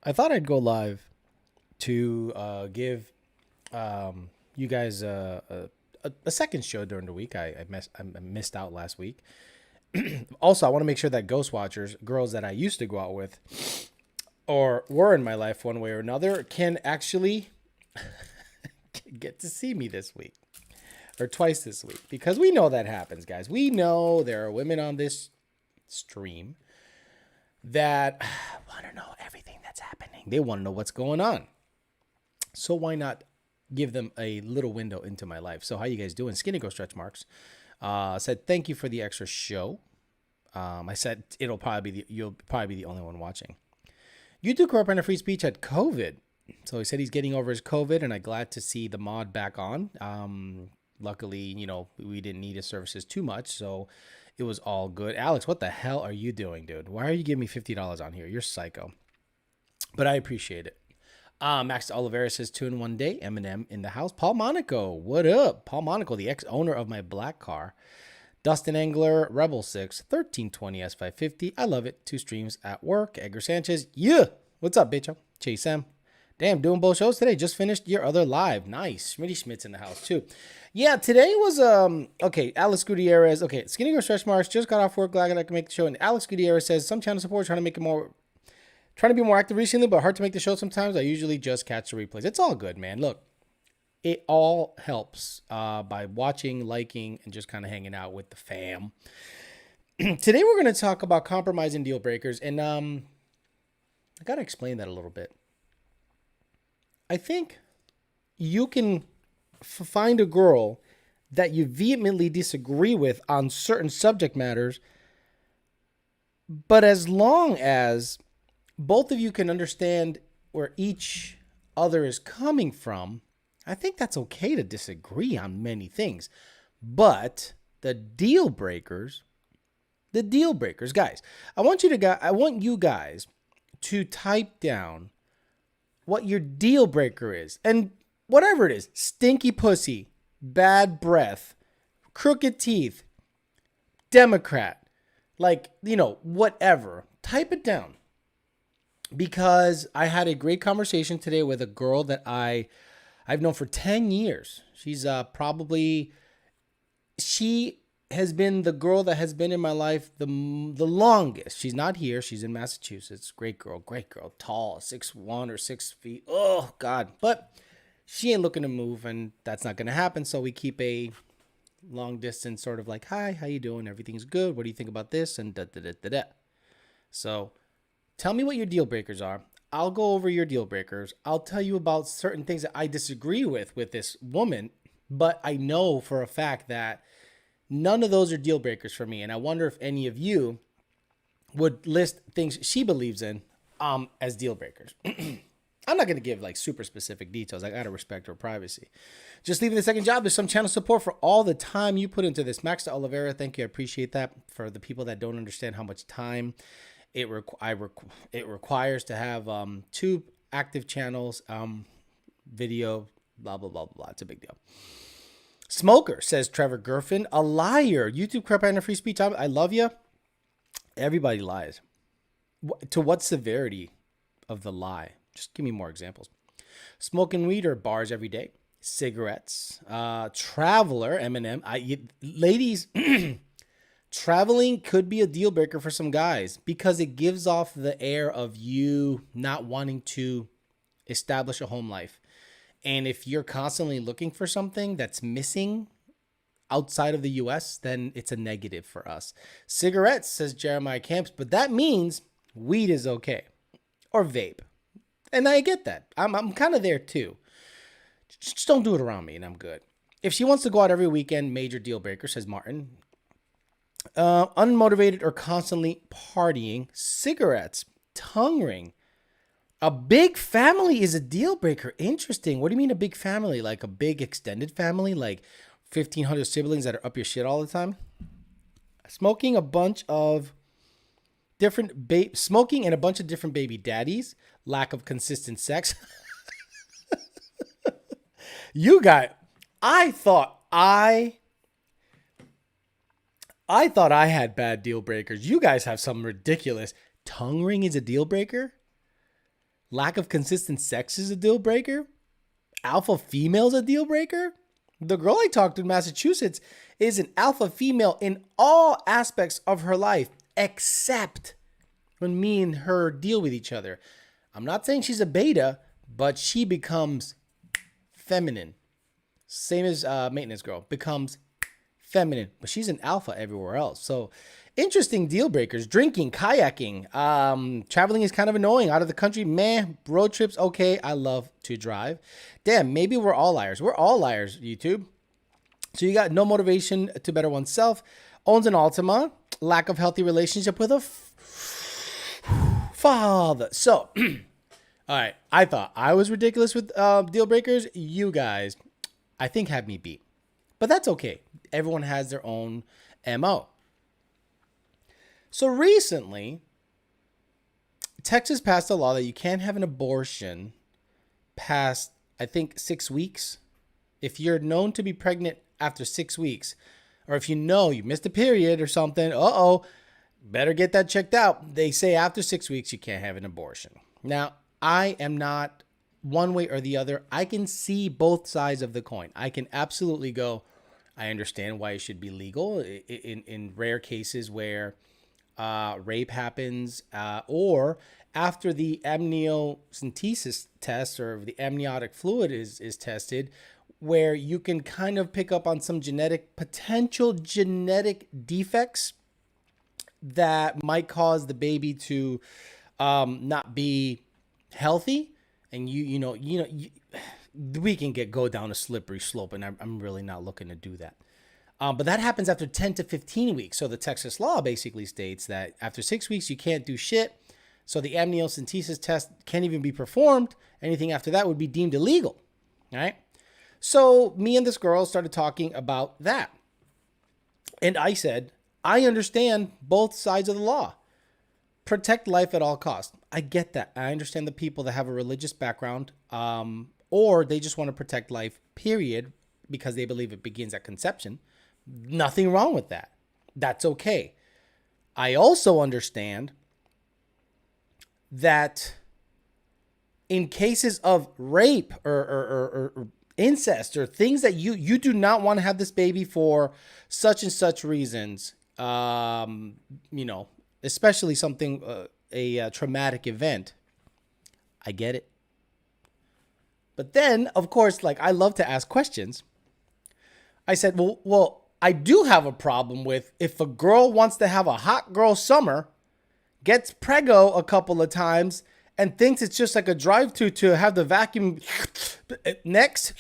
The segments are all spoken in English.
I thought I'd go live to give you guys a second show during the week. I missed out last week. Also, I want to make sure that ghost watchers, girls that I used to go out with or were in my life one way or another, can actually get to see me this week or twice this week, because we know that happens, guys. We know there are women on this stream that want to know everything that's happening. They want to know what's going on. So why not give them a little window into my life? So how you guys doing? Skinny Go Stretch Marks said thank you for the extra show. I said you'll probably be the only one watching. YouTube Corporate Free Speech had COVID, so he said he's getting over his COVID, and I'm glad to see the mod back on. Luckily, we didn't need his services too much, so it was all good. Alex, what the hell are you doing, dude? Why are you giving me $50 on here? You're psycho. But I appreciate it. Max Oliveira says, tune one day. Eminem in the house. Paul Monaco, what up? Paul Monaco, the ex-owner of my black car. Dustin Engler, Rebel 6, 1320 S550. I love it. 2 streams at work. Edgar Sanchez, yeah. What's up, bitch? Chase Sam. Damn, doing both shows today. Just finished your other live. Nice. Schmitty Schmidt's in the house, too. Yeah, today was, okay, Alex Gutierrez. Okay, Skinny Girl Stretch Marks just got off work. Glad I can make the show. And Alex Gutierrez says, some channel support trying to be more active recently, but hard to make the show sometimes. I usually just catch the replays. It's all good, man. Look, it all helps by watching, liking, and just kind of hanging out with the fam. Today we're going to talk about compromising deal breakers, and I got to explain that a little bit. I think you can find a girl that you vehemently disagree with on certain subject matters, but as long as both of you can understand where each other is coming from, I think that's okay to disagree on many things. But the deal breakers, guys, I want you guys to type down what your deal breaker is. And whatever it is, stinky pussy, bad breath, crooked teeth, Democrat, whatever. Type it down. Because I had a great conversation today with a girl that I've known for 10 years. She has been the girl that has been in my life the longest. She's not here. She's in Massachusetts. Great girl. Tall, 6'1" or 6 feet. Oh, God. But she ain't looking to move, and that's not going to happen. So we keep a long distance sort of like, hi, how you doing? Everything's good. What do you think about this? And da-da-da-da-da. So tell me what your deal breakers are. I'll go over your deal breakers. I'll tell you about certain things that I disagree with this woman, but I know for a fact that none of those are deal breakers for me. And I wonder if any of you would list things she believes in as deal breakers. I'm not going to give super specific details. I got to respect her privacy. Just leaving the second job. There's some channel support for all the time you put into this. Max de Oliveira, thank you. I appreciate that. For the people that don't understand how much time it requires to have 2 active channels, video, blah, blah, blah, blah. It's a big deal. Smoker, says Trevor Gerfin, a liar. YouTube crap and free speech. I love you. Everybody lies. To what severity of the lie? Just give me more examples. Smoking weed or bars every day. Cigarettes. Traveler, Eminem. Ladies, traveling could be a deal breaker for some guys because it gives off the air of you not wanting to establish a home life. And if you're constantly looking for something that's missing outside of the U.S., then it's a negative for us. Cigarettes, says Jeremiah Camps, but that means weed is okay. Or vape. And I get that. I'm kind of there too. Just don't do it around me and I'm good. If she wants to go out every weekend, major deal breaker, says Martin. Unmotivated or constantly partying. Cigarettes. Tongue ring. A big family is a deal breaker. Interesting. What do you mean a big family? Like a big extended family? Like 1,500 siblings that are up your shit all the time? Smoking and a bunch of different baby daddies. Lack of consistent sex. I thought I had bad deal breakers. You guys have some ridiculous. Tongue ring is a deal breaker? Lack of consistent sex is a deal breaker. Alpha female's a deal breaker. The girl I talked to in Massachusetts is an alpha female in all aspects of her life, except when me and her deal with each other. I'm not saying she's a beta, but she becomes feminine. Same as maintenance girl, becomes feminine, but she's an alpha everywhere else. So interesting deal breakers: drinking, kayaking, traveling is kind of annoying. Out of the country, meh. Road trips, okay. I love to drive. Damn, maybe we're all liars. We're all liars, YouTube. So you got no motivation to better oneself, owns an Altima, lack of healthy relationship with a father. So, all right, I thought I was ridiculous with deal breakers. You guys, I think, had me beat. But that's okay. Everyone has their own MO. So recently, Texas passed a law that you can't have an abortion past, I think, 6 weeks. If you're known to be pregnant after 6 weeks, or if you know you missed a period or something, better get that checked out. They say after 6 weeks, you can't have an abortion. Now, I am not one way or the other. I can see both sides of the coin. I can absolutely go, I understand why it should be legal in rare cases where rape happens, or after the amniocentesis test or the amniotic fluid is tested, where you can kind of pick up on some potential genetic defects that might cause the baby to not be healthy. And we can go down a slippery slope, and I'm really not looking to do that. But that happens after 10 to 15 weeks. So the Texas law basically states that after 6 weeks, you can't do shit. So the amniocentesis test can't even be performed. Anything after that would be deemed illegal. All right. So me and this girl started talking about that. And I said, I understand both sides of the law. Protect life at all costs. I get that. I understand the people that have a religious background, or they just want to protect life, period, because they believe it begins at conception. Nothing wrong with that. That's okay. I also understand that in cases of rape or incest or things that you do not want to have this baby for such and such reasons, especially something, a traumatic event, I get it. But then, of course, like, I love to ask questions. I said, well, I do have a problem with if a girl wants to have a hot girl summer, gets preggo a couple of times, and thinks it's just like a drive-thru to have the vacuum next,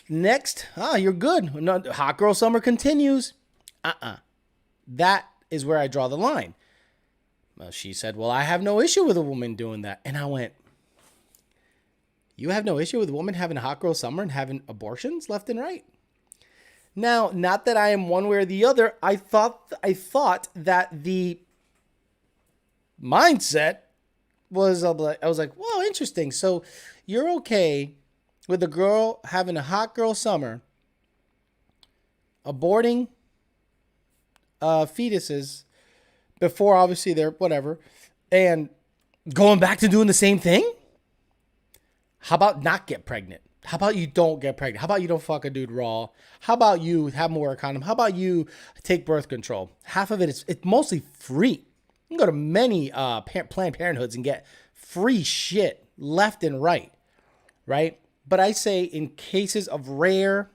you're good. No, hot girl summer continues. That is where I draw the line. Well, she said, well, I have no issue with a woman doing that. And I went, you have no issue with a woman having a hot girl summer and having abortions left and right? Now, not that I am one way or the other. I thought that the mindset was, I was like, whoa, interesting. So you're okay with a girl having a hot girl summer, aborting fetuses before obviously they're whatever, and going back to doing the same thing? How about not get pregnant? How about you don't get pregnant? How about you don't fuck a dude raw? How about you have more condom? How about you take birth control? Half of it's mostly free. You can go to many Planned Parenthoods and get free shit left and right? But I say in cases of rare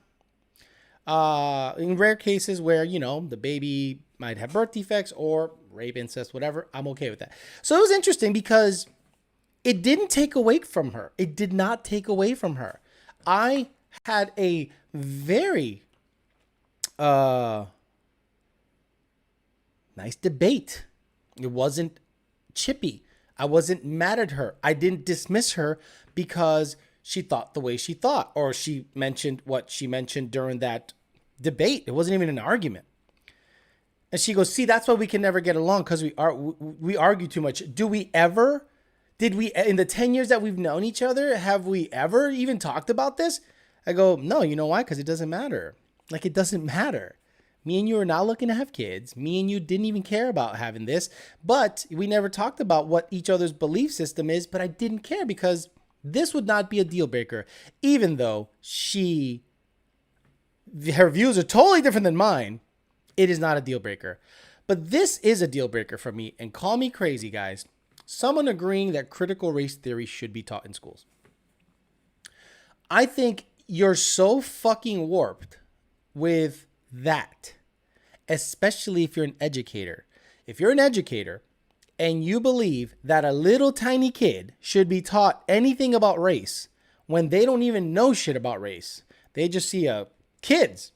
cases where, the baby might have birth defects or rape, incest, whatever, I'm okay with that. So it was interesting because it didn't take away from her. It did not take away from her. I had a very nice debate. It wasn't chippy. I wasn't mad at her. I didn't dismiss her because she thought the way she thought, or she mentioned what she mentioned during that debate. It wasn't even an argument. And she goes, see, that's why we can never get along, because we argue too much. Did we, in the 10 years that we've known each other, have we ever even talked about this? I go, no, you know why? Because it doesn't matter. Like, it doesn't matter. Me and you are not looking to have kids. Me and you didn't even care about having this, but we never talked about what each other's belief system is, but I didn't care because this would not be a deal breaker, even though her views are totally different than mine. It is not a deal breaker. But this is a deal breaker for me, and call me crazy, guys. Someone agreeing that critical race theory should be taught in schools. I think you're so fucking warped with that, especially if you're an educator. If you're an educator and you believe that a little tiny kid should be taught anything about race when they don't even know shit about race, they just see kids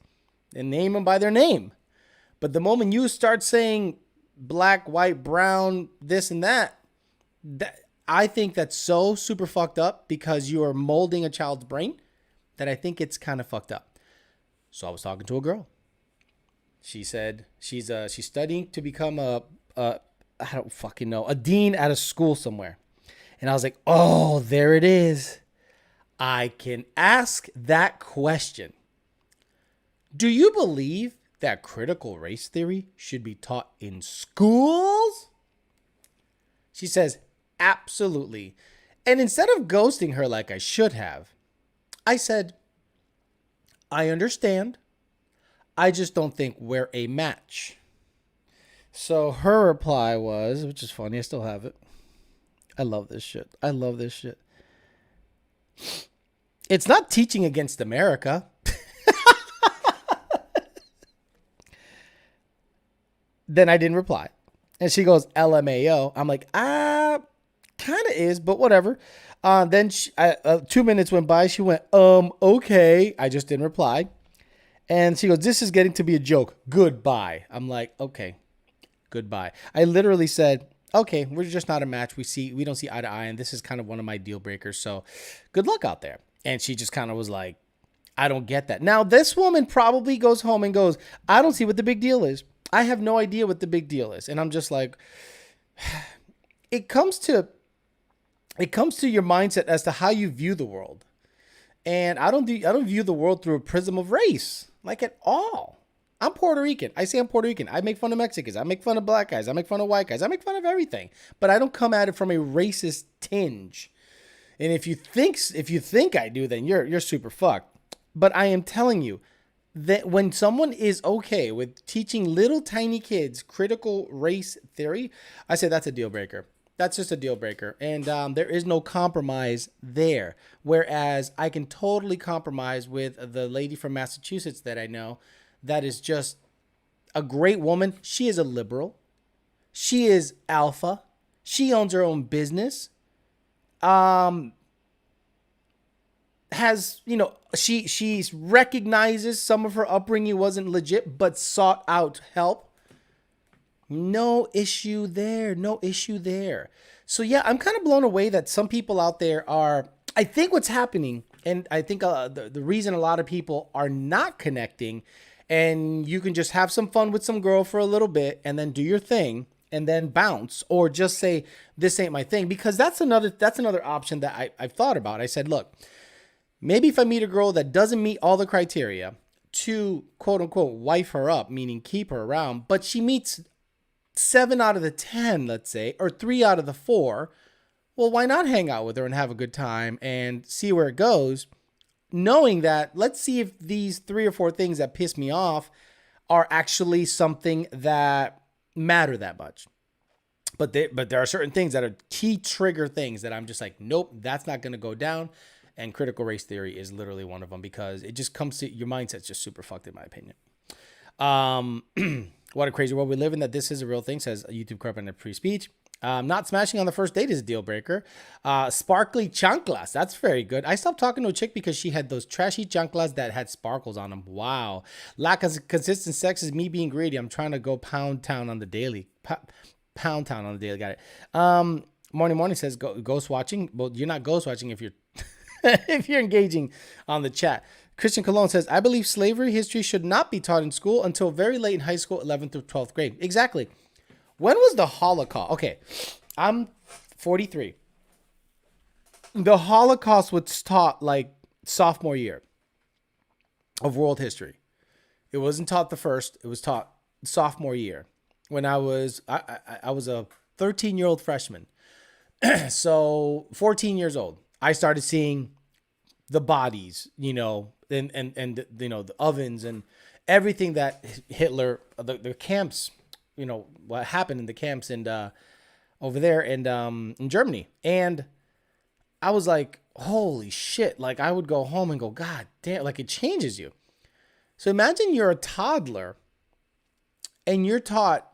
and name them by their name. But the moment you start saying black, white, brown, this and that, I think that's so super fucked up because you are molding a child's brain that I think it's kind of fucked up. So I was talking to a girl. She said she's studying to become I don't fucking know, a dean at a school somewhere. And I was like, oh, there it is. I can ask that question. Do you believe that critical race theory should be taught in schools? She says, absolutely. And instead of ghosting her like I should have, I said, I understand. I just don't think we're a match. So her reply was, which is funny, I still have it. I love this shit. I love this shit. It's not teaching against America. Then I didn't reply. And she goes, LMAO. I'm like, kind of is, but whatever. Then 2 minutes went by. She went, okay. I just didn't reply. And she goes, this is getting to be a joke. Goodbye. I'm like, okay, goodbye. I literally said, okay, we're just not a match. We don't see eye to eye. And this is kind of one of my deal breakers. So good luck out there. And she just kind of was like, I don't get that. Now, this woman probably goes home and goes, I don't see what the big deal is. I have no idea what the big deal is. And I'm just like, it comes to your mindset as to how you view the world. And I don't view the world through a prism of race, like at all. I'm Puerto Rican. I say I'm Puerto Rican. I make fun of Mexicans. I make fun of black guys. I make fun of white guys. I make fun of everything. But I don't come at it from a racist tinge. And if you think I do, then you're super fucked. But I am telling you that when someone is okay with teaching little tiny kids critical race theory, I say that's a deal breaker. That's just a deal breaker. And there is no compromise there. Whereas I can totally compromise with the lady from Massachusetts that I know that is just a great woman. She is a liberal. She is alpha. She owns her own business. Has, she recognizes some of her upbringing wasn't legit, but sought out help. No issue there. No issue there. So yeah, I'm kind of blown away that some people out there are, I think what's happening, and I think the reason a lot of people are not connecting, and you can just have some fun with some girl for a little bit and then do your thing and then bounce, or just say, this ain't my thing, because that's another option that I've thought about. I said, look, maybe if I meet a girl that doesn't meet all the criteria to quote unquote wife her up, meaning keep her around, but she meets 7 out of the 10, let's say, or 3 out of the 4, well, why not hang out with her and have a good time and see where it goes, knowing that, let's see if these 3 or 4 things that piss me off are actually something that matter that much. But there are certain things that are key trigger things that I'm just like, nope, that's not going to go down. And critical race theory is literally one of them, because it just comes to your mindset's just super fucked in my opinion. What a crazy world we live in, that this is a real thing, says YouTube corp in a pre-speech. Not smashing on the first date is a deal breaker. Sparkly chanclas. That's very good. I stopped talking to a chick because she had those trashy chanclas that had sparkles on them. Wow. Lack of consistent sex is me being greedy. I'm trying to go pound town on the daily. Pound town on the daily. Got it. Morning says ghost watching. Well, you're not ghost watching if you're if you're engaging on the chat. Christian Cologne says, I believe slavery history should not be taught in school until very late in high school, 11th through 12th grade. Exactly. When was the Holocaust? Okay, I'm 43. The Holocaust was taught like sophomore year of world history. It wasn't taught the first. It was taught sophomore year when I was a 13-year-old freshman. So 14 years old, I started seeing the bodies, and the ovens and everything that Hitler, the camps, what happened in the camps and over there and in Germany. And I was like, holy shit. Like I would go home and go, God damn, like it changes you. So imagine you're a toddler and you're taught,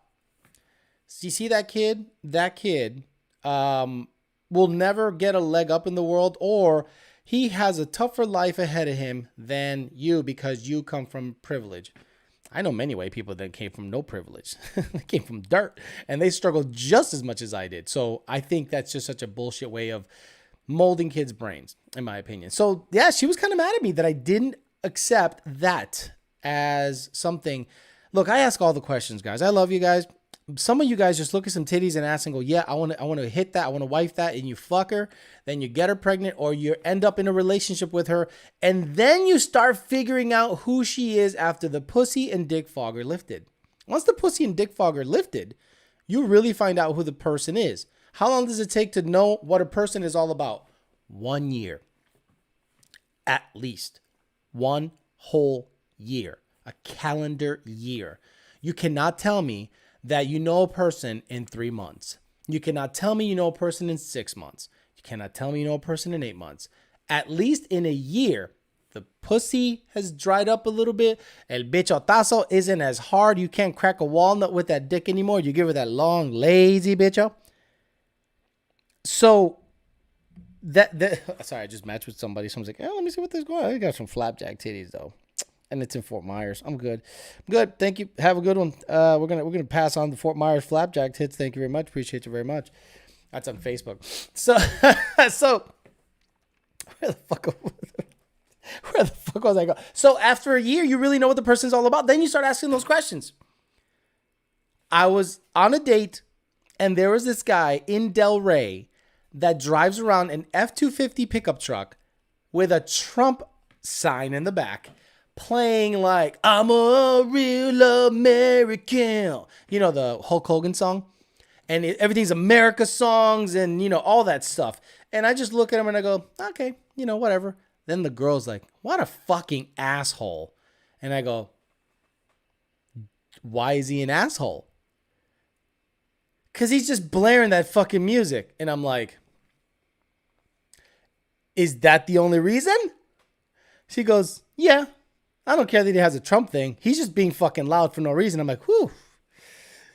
you see that kid? That kid will never get a leg up in the world, or he has a tougher life ahead of him than you because you come from privilege. I know many white people that came from no privilege. They came from dirt and they struggled just as much as I did. So I think that's just such a bullshit way of molding kids' brains, in my opinion. So yeah, she was kind of mad at me that I didn't accept that as something. Look, I ask all the questions, guys. I love you guys. Some of you guys just look at some titties and ask and go, yeah, I want to hit that. I want to wife that. And you fuck her. Then you get her pregnant, or you end up in a relationship with her. And then you start figuring out who she is after the pussy and dick fog are lifted. Once the pussy and dick fog are lifted, you really find out who the person is. How long does it take to know what a person is all about? 1 year. At least. 1 whole year. A calendar year. You cannot tell me that you know a person in 3 months. You cannot tell me you know a person in 6 months. You cannot tell me you know a person in 8 months. At least in a year, the pussy has dried up a little bit. El bichotazo isn't as hard. You can't crack a walnut with that dick anymore. You give her that long, lazy bicho. So, sorry, I just matched with somebody. Someone's like, oh, let me see what this is going on. I got some flapjack titties, though. And it's in Fort Myers. I'm good. Good. Thank you. Have a good one. We're gonna pass on the Fort Myers flapjack tits. Thank you very much. Appreciate you very much. That's on Facebook. So where the fuck was I going? So after a year, you really know what the person's all about. Then you start asking those questions. I was on a date, and there was this guy in Delray that drives around an F-250 pickup truck with a Trump sign in the back, playing like, I'm a real American. You know, the Hulk Hogan song? And everything's America songs and, all that stuff. And I just look at him and I go, okay, whatever. Then the girl's like, what a fucking asshole. And I go, why is he an asshole? Because he's just blaring that fucking music. And I'm like, is that the only reason? She goes, yeah. I don't care that he has a Trump thing. He's just being fucking loud for no reason. I'm like, whew.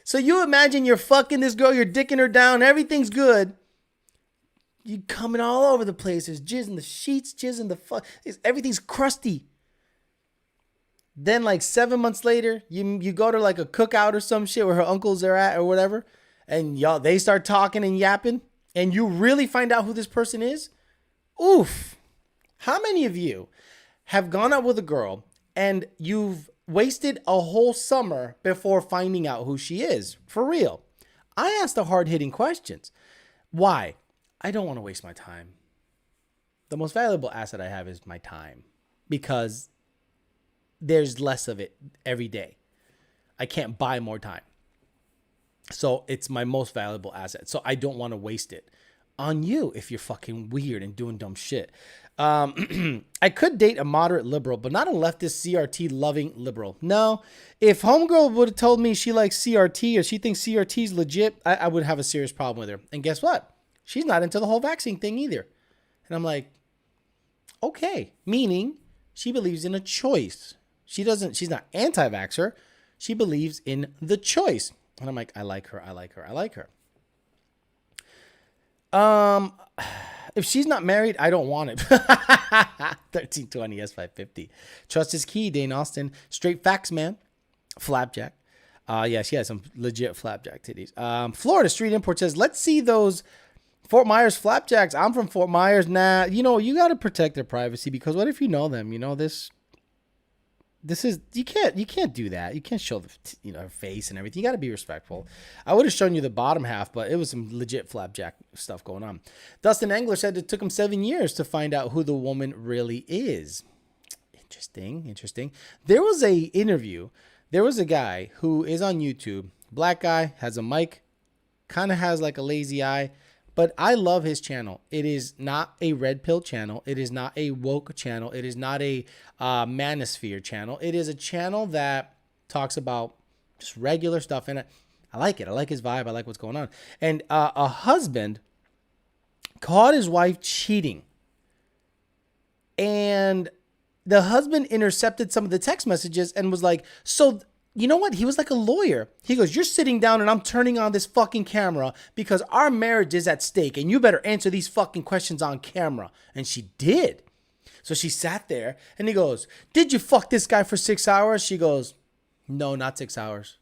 So you imagine you're fucking this girl, you're dicking her down, everything's good. You coming all over the place. There's jizz in the sheets, jizz in the fuck. Everything's crusty. Then like 7 months later, you go to like a cookout or some shit where her uncles are at or whatever. And they start talking and yapping. And you really find out who this person is. Oof. How many of you have gone out with a girl and you've wasted a whole summer before finding out who she is? For real. I asked the hard-hitting questions. Why? I don't want to waste my time. The most valuable asset I have is my time, because there's less of it every day. I can't buy more time. So it's my most valuable asset. So I don't want to waste it on you if you're fucking weird and doing dumb shit. I could date a moderate liberal, but not a leftist CRT loving liberal. No, if homegirl would have told me she likes CRT or she thinks CRT is legit, I would have a serious problem with her. And guess what? She's not into the whole vaccine thing either. And I'm like, okay, meaning she believes in a choice. She's not anti-vaxxer. She believes in the choice. And I'm like, I like her. If she's not married, I don't want it. 1320 S550. Trust is key, Dane Austin. Straight facts, man. Flapjack. Yeah, she has some legit flapjack titties. Florida Street Import says, let's see those Fort Myers flapjacks. I'm from Fort Myers. Nah, you got to protect their privacy, because what if you know them? This is, you can't do that. You can't show her face and everything. You got to be respectful. I would have shown you the bottom half, but it was some legit flapjack stuff going on. Dustin Engler said it took him 7 years to find out who the woman really is. Interesting. There was a interview. There was a guy who is on YouTube. Black guy, has a mic, kind of has like a lazy eye, but I love his channel. It is not a red pill channel. It is not a woke channel. It is not a manosphere channel. It is a channel that talks about just regular stuff, and I like it. I like his vibe. I like what's going on. And a husband caught his wife cheating, and the husband intercepted some of the text messages and was like, so you know what? He was like a lawyer. He goes, you're sitting down and I'm turning on this fucking camera because our marriage is at stake and you better answer these fucking questions on camera. And she did. So she sat there and he goes, did you fuck this guy for 6 hours? She goes, no, not 6 hours.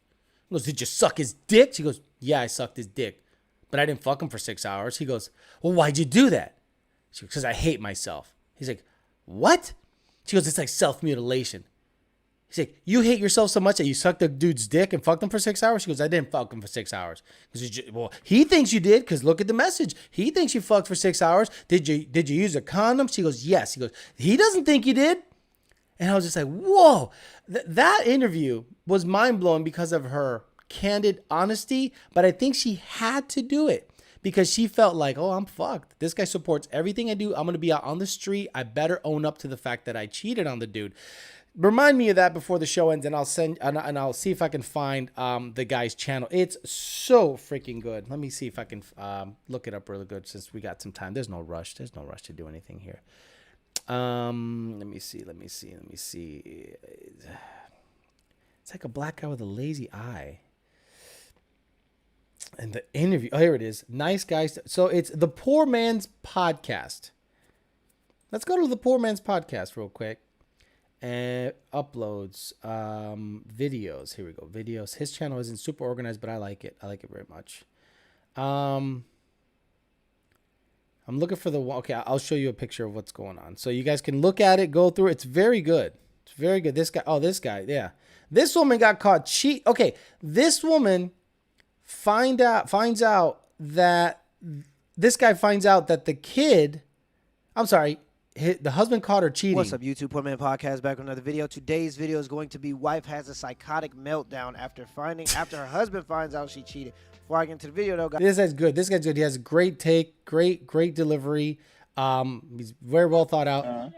He goes, did you suck his dick? She goes, yeah, I sucked his dick, but I didn't fuck him for 6 hours. He goes, well, why'd you do that? She goes, because I hate myself. He's like, what? She goes, it's like self-mutilation. He's like, you hate yourself so much that you sucked the dude's dick and fucked him for 6 hours? She goes, I didn't fuck him for 6 hours. Well, he thinks you did because look at the message. He thinks you fucked for 6 hours. Did you use a condom? She goes, yes. He goes, he doesn't think you did. And I was just like, whoa. That interview was mind-blowing because of her candid honesty, but I think she had to do it because she felt like, oh, I'm fucked. This guy supports everything I do. I'm going to be out on the street. I better own up to the fact that I cheated on the dude. Remind me of that before the show ends, and I'll see if I can find the guy's channel. It's so freaking good. Let me see if I can look it up really good since we got some time. There's no rush. There's no rush to do anything here. Let me see. It's like a black guy with a lazy eye. And the interview. Oh, here it is. Nice guys. So it's the Poor Man's Podcast. Let's go to the Poor Man's Podcast real quick. And uploads, videos. Here we go. Videos. His channel isn't super organized, but I like it. I like it very much. I'm looking for the one. Okay, I'll show you a picture of what's going on. So you guys can look at it, go through it. It's very good. It's very good. This guy. Yeah. This woman got caught cheat. Okay. This woman finds out that the kid, I'm sorry, the husband caught her cheating. What's up, YouTube? Poor Man Podcast back with another video. Today's video is going to be wife has a psychotic meltdown after her husband finds out she cheated. Before I get into the video, though, guys. This guy's good. This guy's good. He has a great take, great delivery. He's very well thought out.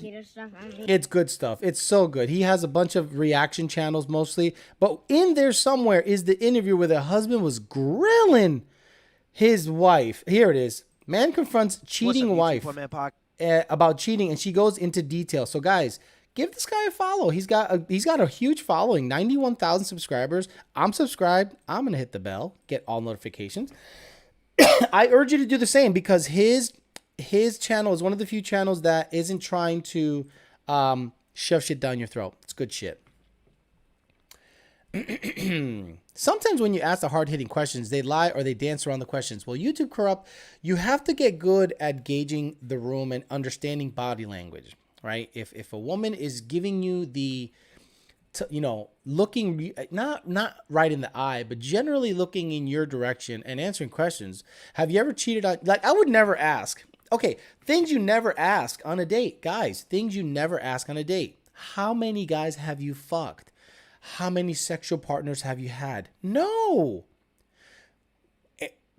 It's good stuff. It's so good. He has a bunch of reaction channels mostly, but in there somewhere is the interview where the husband was grilling his wife. Here it is. Man confronts cheating wife about cheating, and she goes into detail. So, guys, give this guy a follow. He's got a huge following, 91,000 subscribers. I'm subscribed. I'm gonna hit the bell, get all notifications. I urge you to do the same because his channel is one of the few channels that isn't trying to shove shit down your throat. It's good shit. Sometimes when you ask the hard-hitting questions, they lie or they dance around the questions. Well, YouTube corrupt. You have to get good at gauging the room and understanding body language, right? If a woman is giving you looking not right in the eye, but generally looking in your direction and answering questions. Have you ever cheated on? Like, I would never ask. Okay, things you never ask on a date, guys. Things you never ask on a date. How many guys have you fucked? How many sexual partners have you had? No.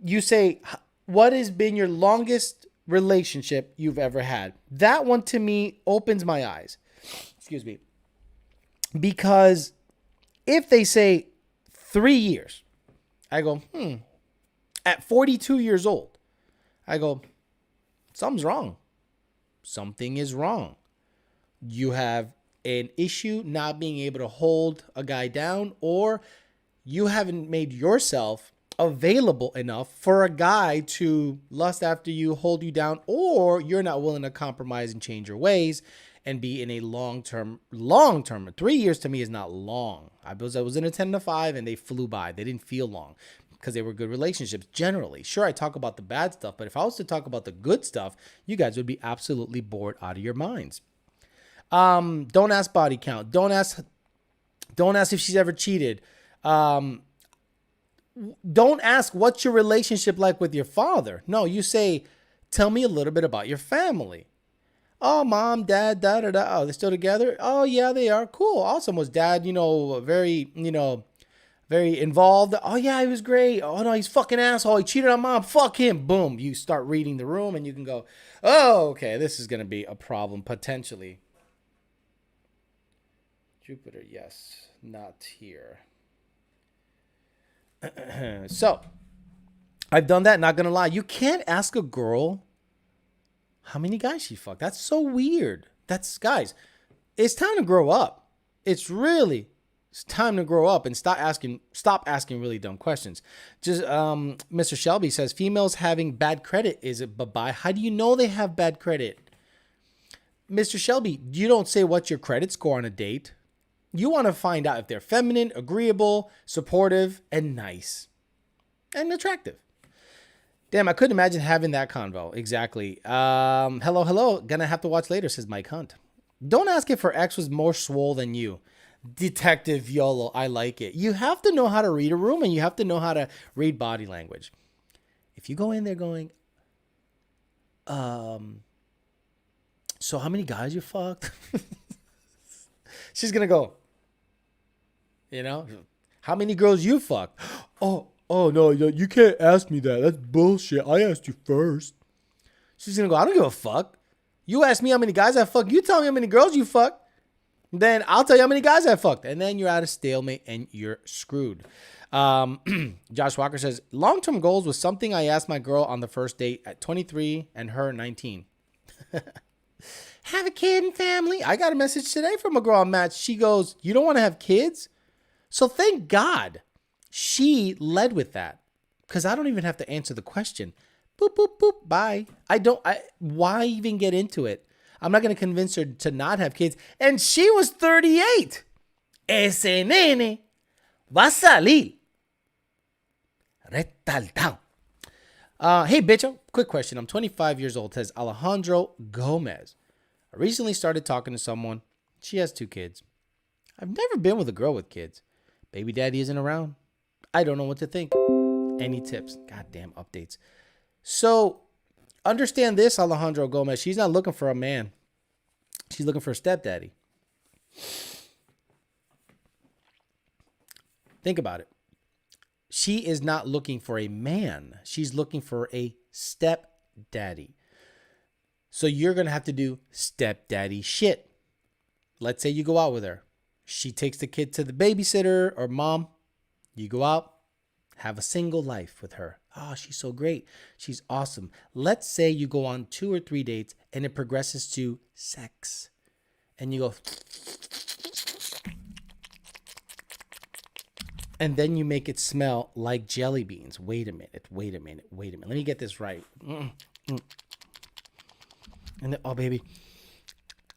You say, what has been your longest relationship you've ever had? That one to me opens my eyes. Excuse me. Because if they say 3 years, I go, At 42 years old, I go, something's wrong. Something is wrong. You have an issue not being able to hold a guy down, or you haven't made yourself available enough for a guy to lust after you, hold you down, or you're not willing to compromise and change your ways and be in a long-term. 3 years to me is not long. I was in a 10 to 5 and they flew by. They didn't feel long because they were good relationships generally. Sure, I talk about the bad stuff, but if I was to talk about the good stuff, you guys would be absolutely bored out of your minds. Don't ask body count. Don't ask if she's ever cheated. Don't ask what's your relationship like with your father. No, you say, tell me a little bit about your family. Oh, mom, dad, da da da. Oh, they're still together. Oh yeah, they are. Cool, awesome. Was dad, very, very involved? Oh yeah, he was great. Oh no, he's fucking asshole. He cheated on mom. Fuck him. Boom. You start reading the room, and you can go, oh, okay, this is gonna be a problem potentially. Jupiter, yes, not here. So, I've done that. Not gonna lie, you can't ask a girl how many guys she fucked. That's so weird. That's guys. It's time to grow up. It's time to grow up and stop asking really dumb questions. Just Mr. Shelby says females having bad credit is a bye-bye. How do you know they have bad credit? Mr. Shelby, you don't say what's your credit score on a date. You want to find out if they're feminine, agreeable, supportive, and nice. And attractive. Damn, I couldn't imagine having that convo. Exactly. Hello. Gonna have to watch later, says Mike Hunt. Don't ask if her ex was more swole than you. Detective YOLO, I like it. You have to know how to read a room and you have to know how to read body language. If you go in there going, so how many guys you fucked? She's gonna go, how many girls you fucked? Oh no, you can't ask me that. That's bullshit. I asked you first. She's gonna go, I don't give a fuck. You ask me how many guys I fucked. You tell me how many girls you fucked. Then I'll tell you how many guys I fucked. And then you're at a stalemate and you're screwed. Josh Walker says, long-term goals was something I asked my girl on the first date at 23 and her 19. Have a kid and family. I got a message today from a girl on Match. She goes, you don't want to have kids? So thank God she led with that. Because I don't even have to answer the question. Boop, boop, boop, bye. Why even get into it? I'm not going to convince her to not have kids. And she was 38. Ese nene va a salir retardado. Hey, bitch, quick question. I'm 25 years old, says Alejandro Gomez. I recently started talking to someone. She has 2 kids. I've never been with a girl with kids. Baby daddy isn't around. I don't know what to think. Any tips? Goddamn updates. So, understand this, Alejandro Gomez. She's not looking for a man. She's looking for a stepdaddy. Think about it. She is not looking for a man. She's looking for a stepdaddy. So you're going to have to do stepdaddy shit. Let's say you go out with her. She takes the kid to the babysitter or mom. You go out, have a single life with her. Oh, she's so great. She's awesome. Let's say you go on 2 or 3 dates and it progresses to sex. And you go, and then you make it smell like jelly beans. Wait a minute. Let me get this right. And then, oh, baby,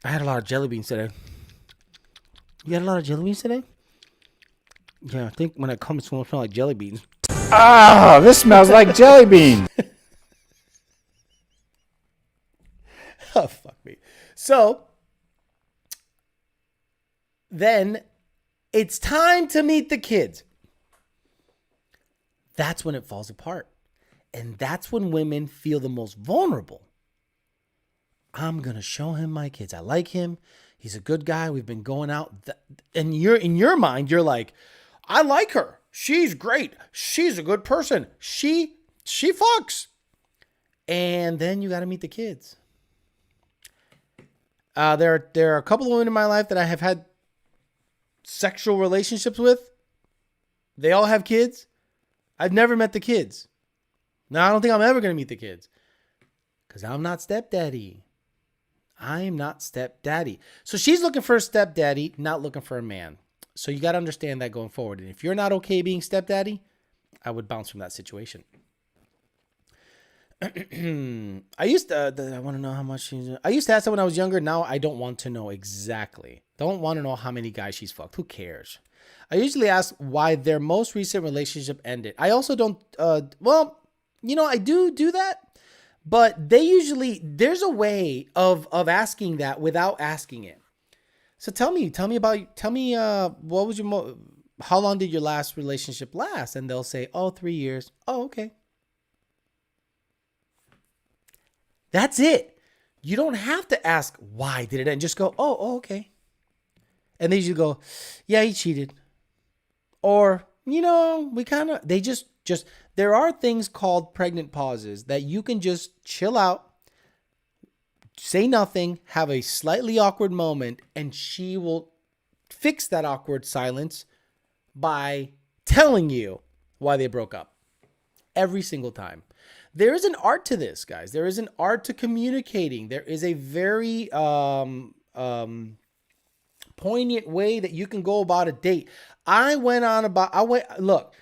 I had a lot of jelly beans today. You had a lot of jelly beans today? Yeah, I think when I come, it's going to smell like jelly beans. Ah, this smells like jelly bean. Oh, fuck me. So, then it's time to meet the kids. That's when it falls apart. And that's when women feel the most vulnerable. I'm going to show him my kids. I like him. He's a good guy. We've been going out. And you're in your mind, you're like, I like her. She's great. She's a good person. She fucks. And then you got to meet the kids. There are a couple of women in my life that I have had sexual relationships with. They all have kids. I've never met the kids. Now, I don't think I'm ever going to meet the kids. Because I'm not stepdaddy. I'm not stepdaddy. So she's looking for a stepdaddy, not looking for a man. So you got to understand that going forward. And if you're not okay being stepdaddy, I would bounce from that situation. I used to, I want to know how much I used to ask her when I was younger. Now I don't want to know exactly. Don't want to know how many guys she's fucked. Who cares? I usually ask why their most recent relationship ended. I also don't, I do that. But there's a way of asking that without asking it. So tell me what was how long did your last relationship last? And they'll say, 3 years. Oh, okay. That's it. You don't have to ask, why did it end? Just go, oh, okay. And they usually go, yeah, he cheated. Or, there are things called pregnant pauses that you can just chill out, say nothing, have a slightly awkward moment, and she will fix that awkward silence by telling you why they broke up. Every single time. There is an art to this, guys. There is an art to communicating. There is a very poignant way that you can go about a date. Look,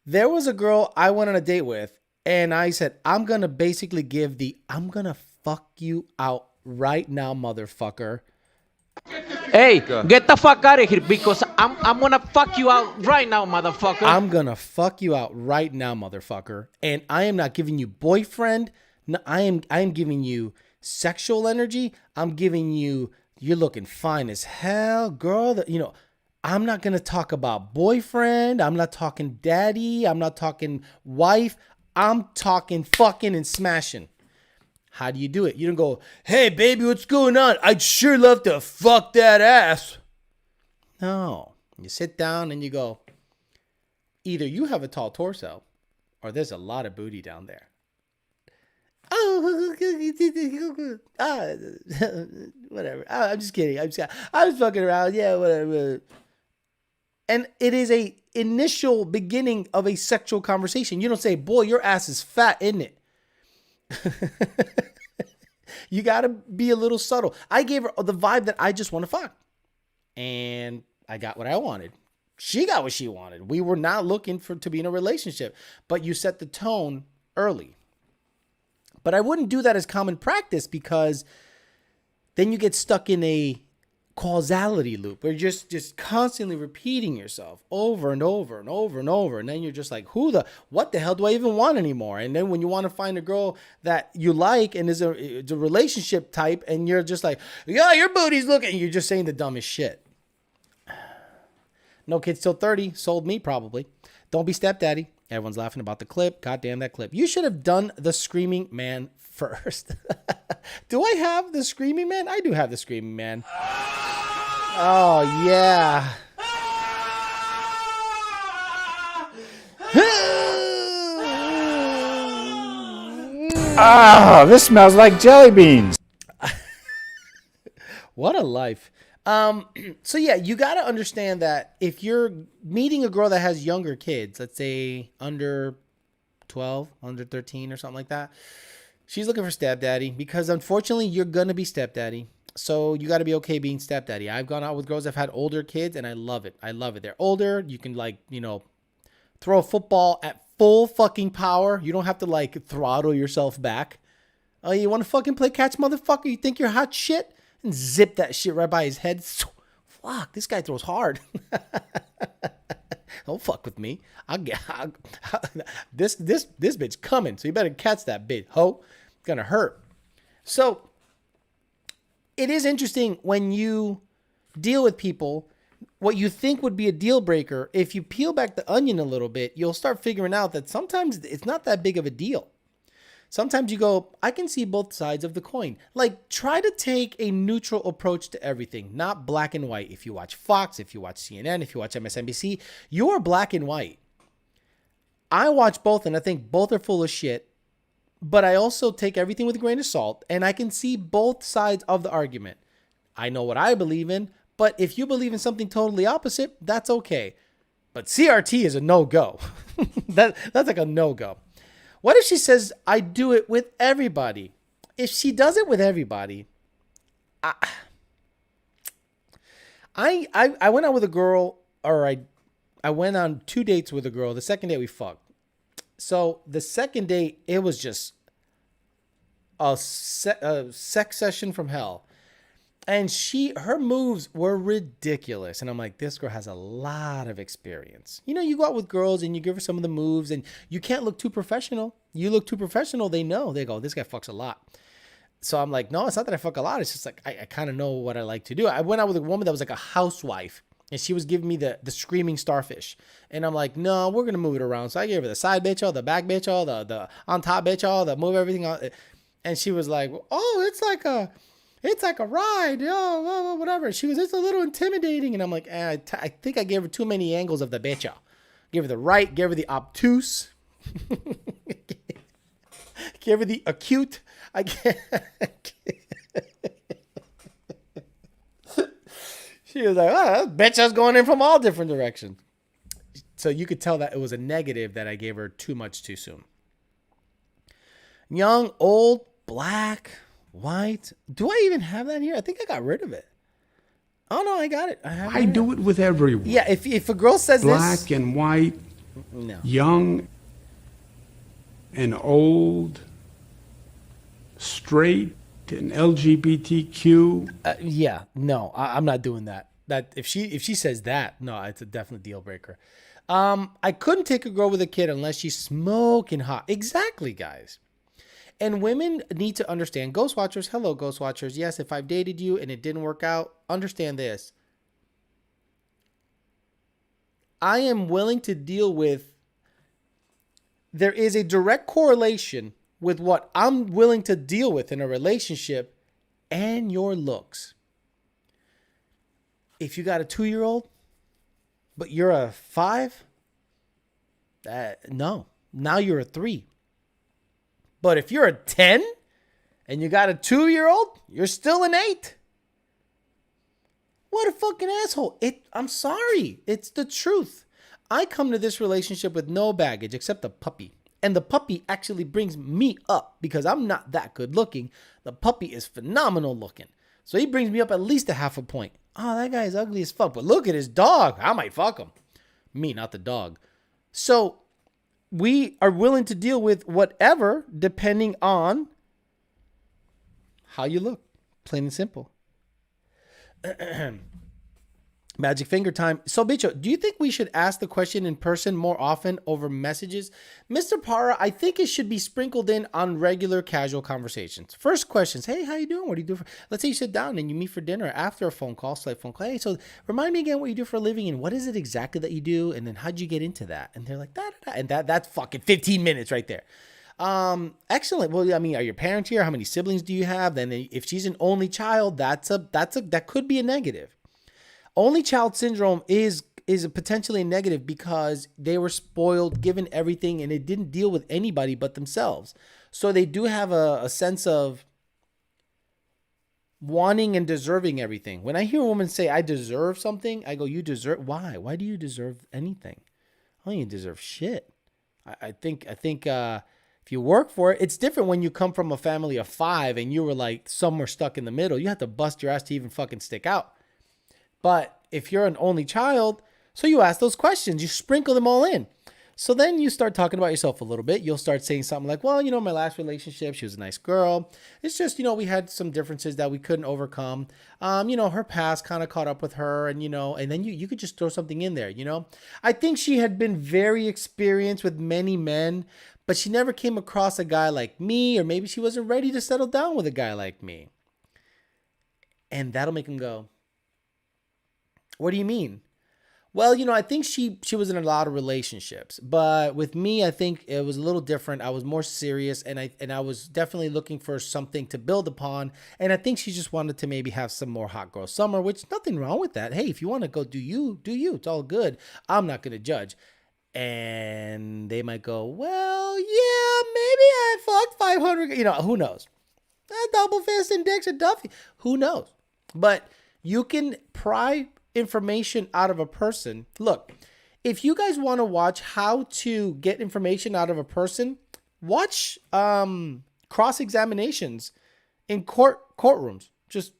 there was a girl I went on a date with, and I said, I'm going to basically give I'm going to fuck you out right now, motherfucker. Hey, get the fuck out of here because I'm gonna fuck you out right now, motherfucker. I'm gonna fuck you out right now, motherfucker. And I am not giving you boyfriend. No, I am giving you sexual energy. I'm giving you, you're looking fine as hell, girl. I'm not gonna talk about boyfriend. I'm not talking daddy. I'm not talking wife. I'm talking fucking and smashing. How do you do it? You don't go, hey, baby, what's going on? I'd sure love to fuck that ass. No. You sit down and you go, either you have a tall torso or there's a lot of booty down there. Oh, whatever. I'm just kidding. I was fucking around. Yeah, whatever. And it is a initial beginning of a sexual conversation. You don't say, boy, your ass is fat, isn't it? You got to be a little subtle. I gave her the vibe that I just want to fuck. And I got what I wanted. She got what she wanted. We were not looking to be in a relationship. But you set the tone early. But I wouldn't do that as common practice because then you get stuck in a causality loop where you're just constantly repeating yourself over and over and over and over. And then you're just like, what the hell do I even want anymore? And then when you want to find a girl that you like and is a relationship type and you're just like, yeah, your booty's looking, you're just saying the dumbest shit. No Kids Till 30 sold me probably. Don't be stepdaddy. Everyone's laughing about the clip. God damn that clip. You should have done the Screaming Man first. Do I have the Screaming Man? I do have the Screaming Man. Oh, yeah. This smells like jelly beans. What a life. So yeah, you got to understand that if you're meeting a girl that has younger kids, let's say under 12, under 13 or something like that, she's looking for stepdaddy because unfortunately you're going to be stepdaddy. So you got to be okay being stepdaddy. I've gone out with girls that have had older kids and I love it. I love it. They're older. You can throw a football at full fucking power. You don't have to throttle yourself back. Oh, you want to fucking play catch, motherfucker? You think you're hot shit? And zip that shit right by his head. Fuck, this guy throws hard. Don't fuck with me. This bitch coming. So you better catch that bitch, ho. It's gonna hurt. So it is interesting when you deal with people, what you think would be a deal breaker. If you peel back the onion a little bit, you'll start figuring out that sometimes it's not that big of a deal. Sometimes you go, I can see both sides of the coin. Try to take a neutral approach to everything, not black and white. If you watch Fox, if you watch CNN, if you watch MSNBC, you're black and white. I watch both and I think both are full of shit, but I also take everything with a grain of salt and I can see both sides of the argument. I know what I believe in, but if you believe in something totally opposite, that's okay. But CRT is a no-go. That's like a no-go. What if she says, I do it with everybody? If she does it with everybody, I went out with a girl, or I went on 2 dates with a girl. The second date we fucked. So the second date, it was just a sex session from hell. And her moves were ridiculous. And I'm like, this girl has a lot of experience. You go out with girls and you give her some of the moves and you can't look too professional. You look too professional, they know. They go, this guy fucks a lot. So I'm like, no, it's not that I fuck a lot. It's just I kind of know what I like to do. I went out with a woman that was like a housewife and she was giving me the screaming starfish. And I'm like, no, we're going to move it around. So I gave her the side bitch, all the back bitch, all the on top bitch, all the move everything on. And she was like, oh, it's like a ride. Oh, whatever. She was, it's a little intimidating. And I'm like, I think I gave her too many angles of the bitch. Give her the right, give her the obtuse, give her the acute. I can't. She was like, oh, that bitch is going in from all different directions. So you could tell that it was a negative that I gave her too much too soon. Young, old, black, white. Do I even have that here? I think I got rid of it. Oh, no, I got it. I do it with everyone. Yeah, if a girl says black this. and white, No. young and old, straight and LGBTQ. Yeah, no, I'm not doing that. That if she says that, no, it's a definite deal breaker. I couldn't take a girl with a kid unless she's smoking hot. Exactly, guys. And women need to understand. Ghost Watchers, hello, Ghost Watchers. Yes, if I've dated you and it didn't work out, understand this. I am willing to deal with. There is a direct correlation with what I'm willing to deal with in a relationship and your looks. If you got a 2-year-old, but you're a 5, no. Now you're a 3. But if you're a 10 and you got a 2-year-old, you're still an 8. What a fucking asshole. I'm sorry. It's the truth. I come to this relationship with no baggage except the puppy. And the puppy actually brings me up because I'm not that good looking. The puppy is phenomenal looking. So he brings me up at least a half a point. Oh, that guy is ugly as fuck. But look at his dog. I might fuck him. Me, not the dog. So we are willing to deal with whatever depending on how you look. Plain and simple. Magic finger time. So, Bicho, do you think we should ask the question in person more often over messages? Mr. Para, I think it should be sprinkled in on regular casual conversations. First questions. Hey, how you doing? What do you do? Let's say you sit down and you meet for dinner after a phone call, slight phone call. Hey, so remind me again what you do for a living and what is it exactly that you do? And then how'd you get into that? And they're like, da, da, da. And that's fucking 15 minutes right there. Excellent. Well, I mean, are your parents here? How many siblings do you have? Then if she's an only child, that could be a negative. Only child syndrome is potentially a negative because they were spoiled, given everything, and it didn't deal with anybody but themselves. So they do have a sense of wanting and deserving everything. When I hear a woman say, I deserve something, I go, you deserve, why? Why do you deserve anything? I don't even deserve shit. I think if you work for it, it's different when you come from a family of 5 and you were like somewhere stuck in the middle. You have to bust your ass to even fucking stick out. But if you're an only child, so you ask those questions, you sprinkle them all in. So then you start talking about yourself a little bit. You'll start saying something like, well, my last relationship, she was a nice girl. It's just, we had some differences that we couldn't overcome. Her past kind of caught up with her and then you could just throw something in there, I think she had been very experienced with many men, but she never came across a guy like me, or maybe she wasn't ready to settle down with a guy like me. And that'll make him go, what do you mean? Well, I think she was in a lot of relationships, but with me, I think it was a little different. I was more serious, and I was definitely looking for something to build upon. And I think she just wanted to maybe have some more hot girl summer, which nothing wrong with that. Hey, if you want to go do you. It's all good. I'm not going to judge. And they might go, well, yeah, maybe I fucked 500. Who knows? Double fist and dicks and Duffy. Who knows? But you can pry information out of a person. Look, if you guys want to watch how to get information out of a person, watch cross-examinations in courtrooms. Just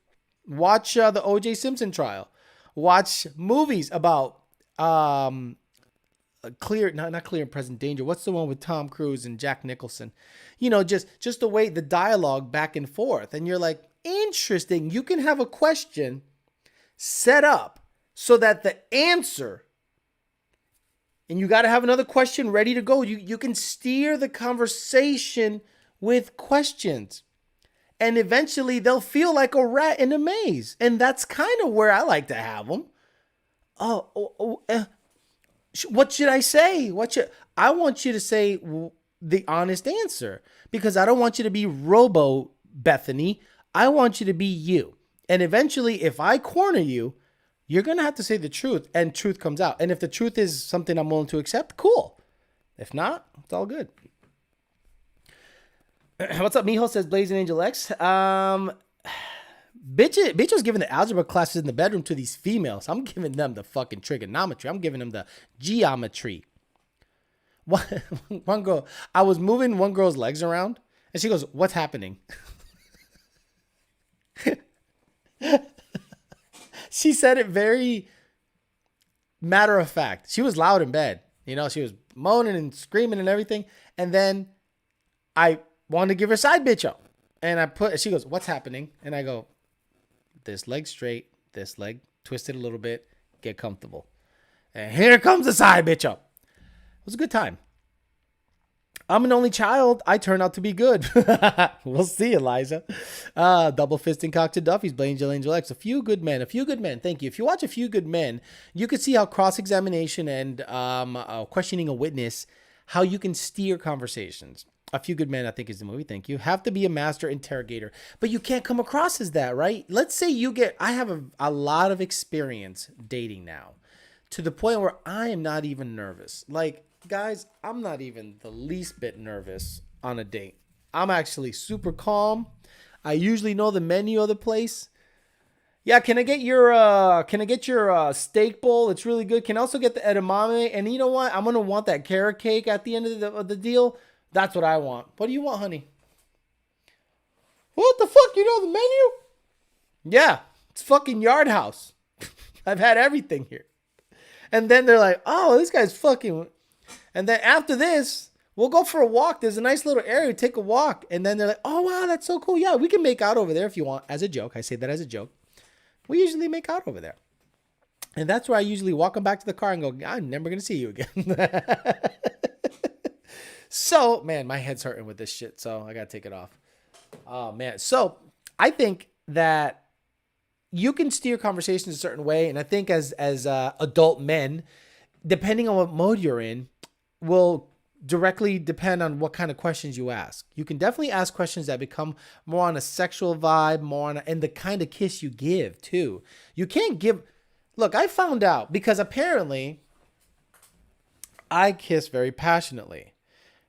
watch the O.J. Simpson trial. Watch movies about not Clear and Present Danger. What's the one with Tom Cruise and Jack Nicholson? Just the way the dialogue back and forth. And you're like, interesting. You can have a question set up so that the answer, and you got to have another question ready to go. You can steer the conversation with questions. And eventually they'll feel like a rat in a maze. And that's kind of where I like to have them. What should I say? I want you to say the honest answer, because I don't want you to be Robo Bethany. I want you to be you. And eventually, if I corner you, you're going to have to say the truth, and truth comes out. And if the truth is something I'm willing to accept, cool. If not, it's all good. What's up, Mijo? Says Blazing Angel X. Bitch was giving the algebra classes in the bedroom to these females. I'm giving them the fucking trigonometry. I'm giving them the geometry. One girl, I was moving one girl's legs around, and she goes, "What's happening?" She said it very matter of fact. She was loud in bed. You know, she was moaning and screaming and everything. And then I wanted to give her side bitch up. And she goes, "What's happening?" And I go, "This leg straight, this leg twisted a little bit, get comfortable." And here comes the side bitch up. It was a good time. I'm an only child. I turned out to be good. We'll see, Eliza. Double fisting cock to Duffy's Blame Angel X. A few good men. Thank you. If you watch A Few Good Men, you can see how cross-examination and questioning a witness, how you can steer conversations. A Few Good Men, I think, is the movie. Thank you. Have to be a master interrogator, but you can't come across as that, right? Let's say I have a lot of experience dating now, to the point where I am not even nervous. Like, guys, I'm not even the least bit nervous on a date. I'm actually super calm. I usually know the menu of the place. Yeah, can I get your steak bowl? It's really good. Can I also get the edamame? And you know what? I'm gonna want that carrot cake at the end of the deal. That's what I want. What do you want, honey? What the fuck? You know the menu? Yeah, it's fucking Yard House. I've had everything here. And then they're like, "Oh, this guy's fucking." And then after this, we'll go for a walk. There's a nice little area. Take a walk. And then they're like, "Oh, wow, that's so cool. Yeah, we can make out over there if you want." As a joke. I say that as a joke. We usually make out over there. And that's where I usually walk them back to the car and go, "I'm never going to see you again." So, man, my head's hurting with this shit. So I got to take it off. Oh, man. So I think that you can steer conversations a certain way. And I think as adult men, depending on what mode you're in, will directly depend on what kind of questions you ask. You can definitely ask questions that become more on a sexual vibe, and the kind of kiss you give too. You can't give. Look, I found out because apparently I kiss very passionately,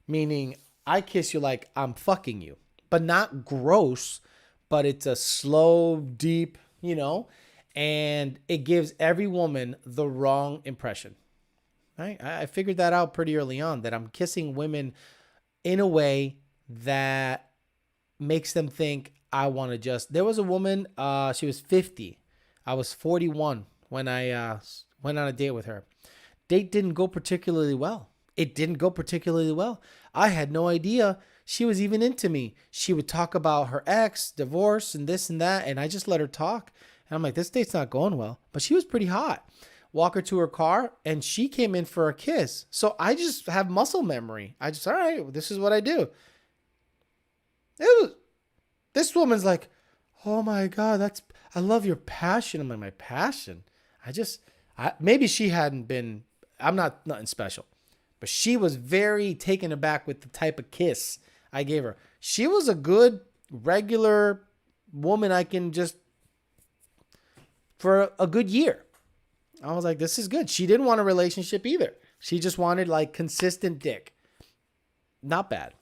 meaning I kiss you like I'm fucking you, but not gross, but it's a slow, deep, and it gives every woman the wrong impression. Right? I figured that out pretty early on, that I'm kissing women in a way that makes them think I want to just. There was a woman, she was 50. I was 41 when I went on a date with her. Date didn't go particularly well. It didn't go particularly well. I had no idea she was even into me. She would talk about her ex, divorce, and this and that, and I just let her talk. And I'm like, this date's not going well. But she was pretty hot. Walk her to her car, and she came in for a kiss. So I just have muscle memory. All right, this is what I do. This woman's like, "Oh my God, I love your passion." I'm like, "My passion?" Maybe she hadn't been, I'm not nothing special, but she was very taken aback with the type of kiss I gave her. She was a good, regular woman I can just, for a good year. I was like, this is good. She didn't want a relationship either. She just wanted like consistent dick. Not bad.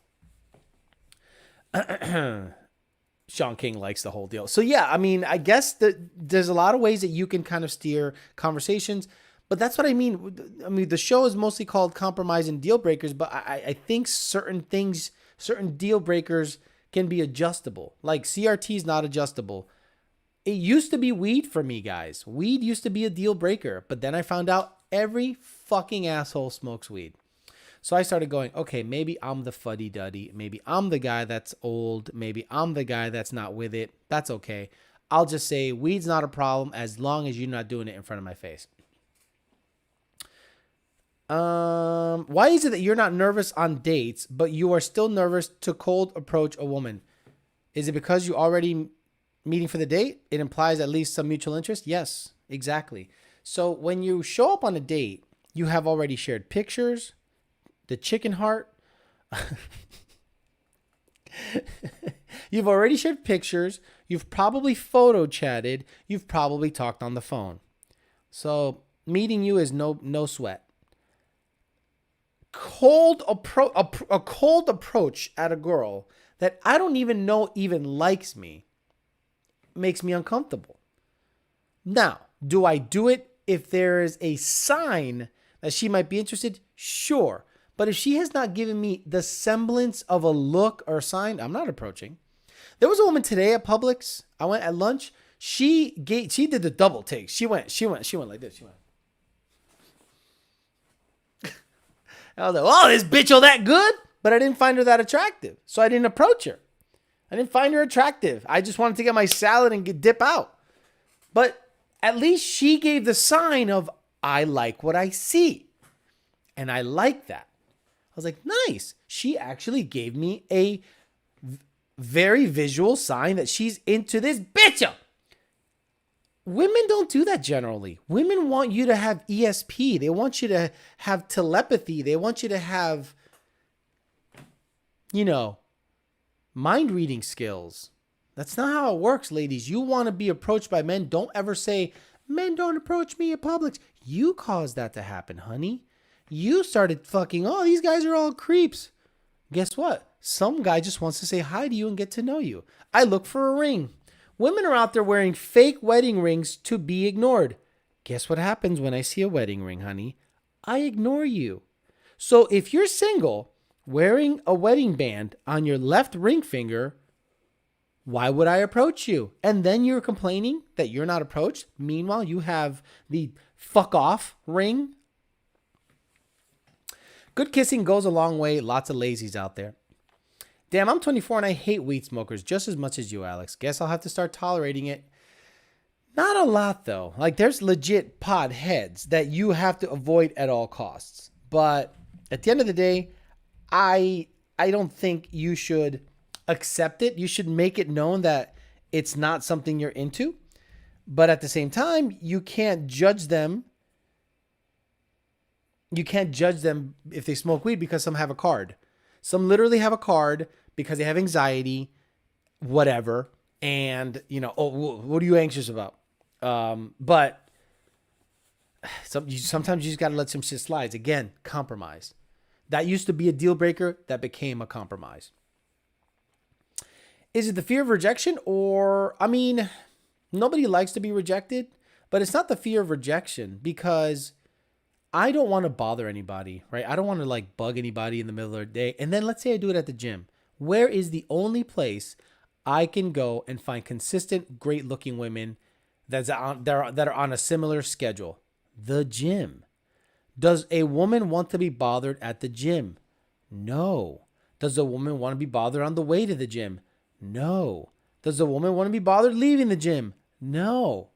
Sean King likes the whole deal. So yeah, I mean, I guess there's a lot of ways that you can kind of steer conversations, but that's what I mean. I mean, the show is mostly called Compromise and Deal Breakers, but I think certain deal breakers can be adjustable. Like CRT is not adjustable. It used to be weed for me, guys. Weed used to be a deal breaker, but then I found out every fucking asshole smokes weed. So I started going, okay, maybe I'm the fuddy-duddy. Maybe I'm the guy that's old. Maybe I'm the guy that's not with it. That's okay. I'll just say weed's not a problem as long as you're not doing it in front of my face. Why is it that you're not nervous on dates, but you are still nervous to cold approach a woman? Is it because you already meeting for the date? It implies at least some mutual interest? Yes, exactly. So when you show up on a date, you have already shared pictures, the chicken heart, You've already shared pictures. You've probably photo chatted. You've probably talked on the phone. So meeting you is no sweat. A cold approach at a girl that I don't even know even likes me makes me uncomfortable. Now, do I do it if there is a sign that she might be interested? Sure. But if she has not given me the semblance of a look or a sign, I'm not approaching. There was a woman today at Publix. I went at lunch. She did the double take. She went like this. She went. I was like, oh, this bitch all that good? But I didn't find her that attractive. So I didn't approach her. I didn't find her attractive. I just wanted to get my salad and dip out. But at least she gave the sign of, I like what I see. And I like that. I was like, nice. She actually gave me a very visual sign that she's into this bitch. Women don't do that generally. Women want you to have ESP. They want you to have telepathy. They want you to have, mind reading skills. That's not how it works, ladies. You want to be approached by men. Don't ever say, men don't approach me at Publix. You caused that to happen, honey. You started fucking, oh, these guys are all creeps. Guess what? Some guy just wants to say hi to you and get to know you. I look for a ring. Women are out there wearing fake wedding rings to be ignored. Guess what happens when I see a wedding ring, honey? I ignore you. So if you're single, wearing a wedding band on your left ring finger, why would I approach you? And then you're complaining that you're not approached. Meanwhile, you have the fuck off ring. Good kissing goes a long way. Lots of lazies out there. Damn, I'm 24 and I hate weed smokers just as much as you, Alex. Guess I'll have to start tolerating it. Not a lot, though. Like, there's legit pod heads that you have to avoid at all costs. But at the end of the day, I don't think you should accept it. You should make it known that it's not something you're into. But at the same time, you can't judge them. You can't judge them if they smoke weed because some have a card. Some literally have a card because they have anxiety, whatever. And, what are you anxious about? But sometimes you just got to let some shit slide. Again, compromise. That used to be a deal breaker. That became a compromise. Is it the fear of rejection or, nobody likes to be rejected, but it's not the fear of rejection because I don't want to bother anybody, right? I don't want to bug anybody in the middle of the day. And then let's say I do it at the gym. Where is the only place I can go and find consistent, great looking women that are on a similar schedule? The gym. Does a woman want to be bothered at the gym? No. Does a woman want to be bothered on the way to the gym? No. Does a woman want to be bothered leaving the gym? No.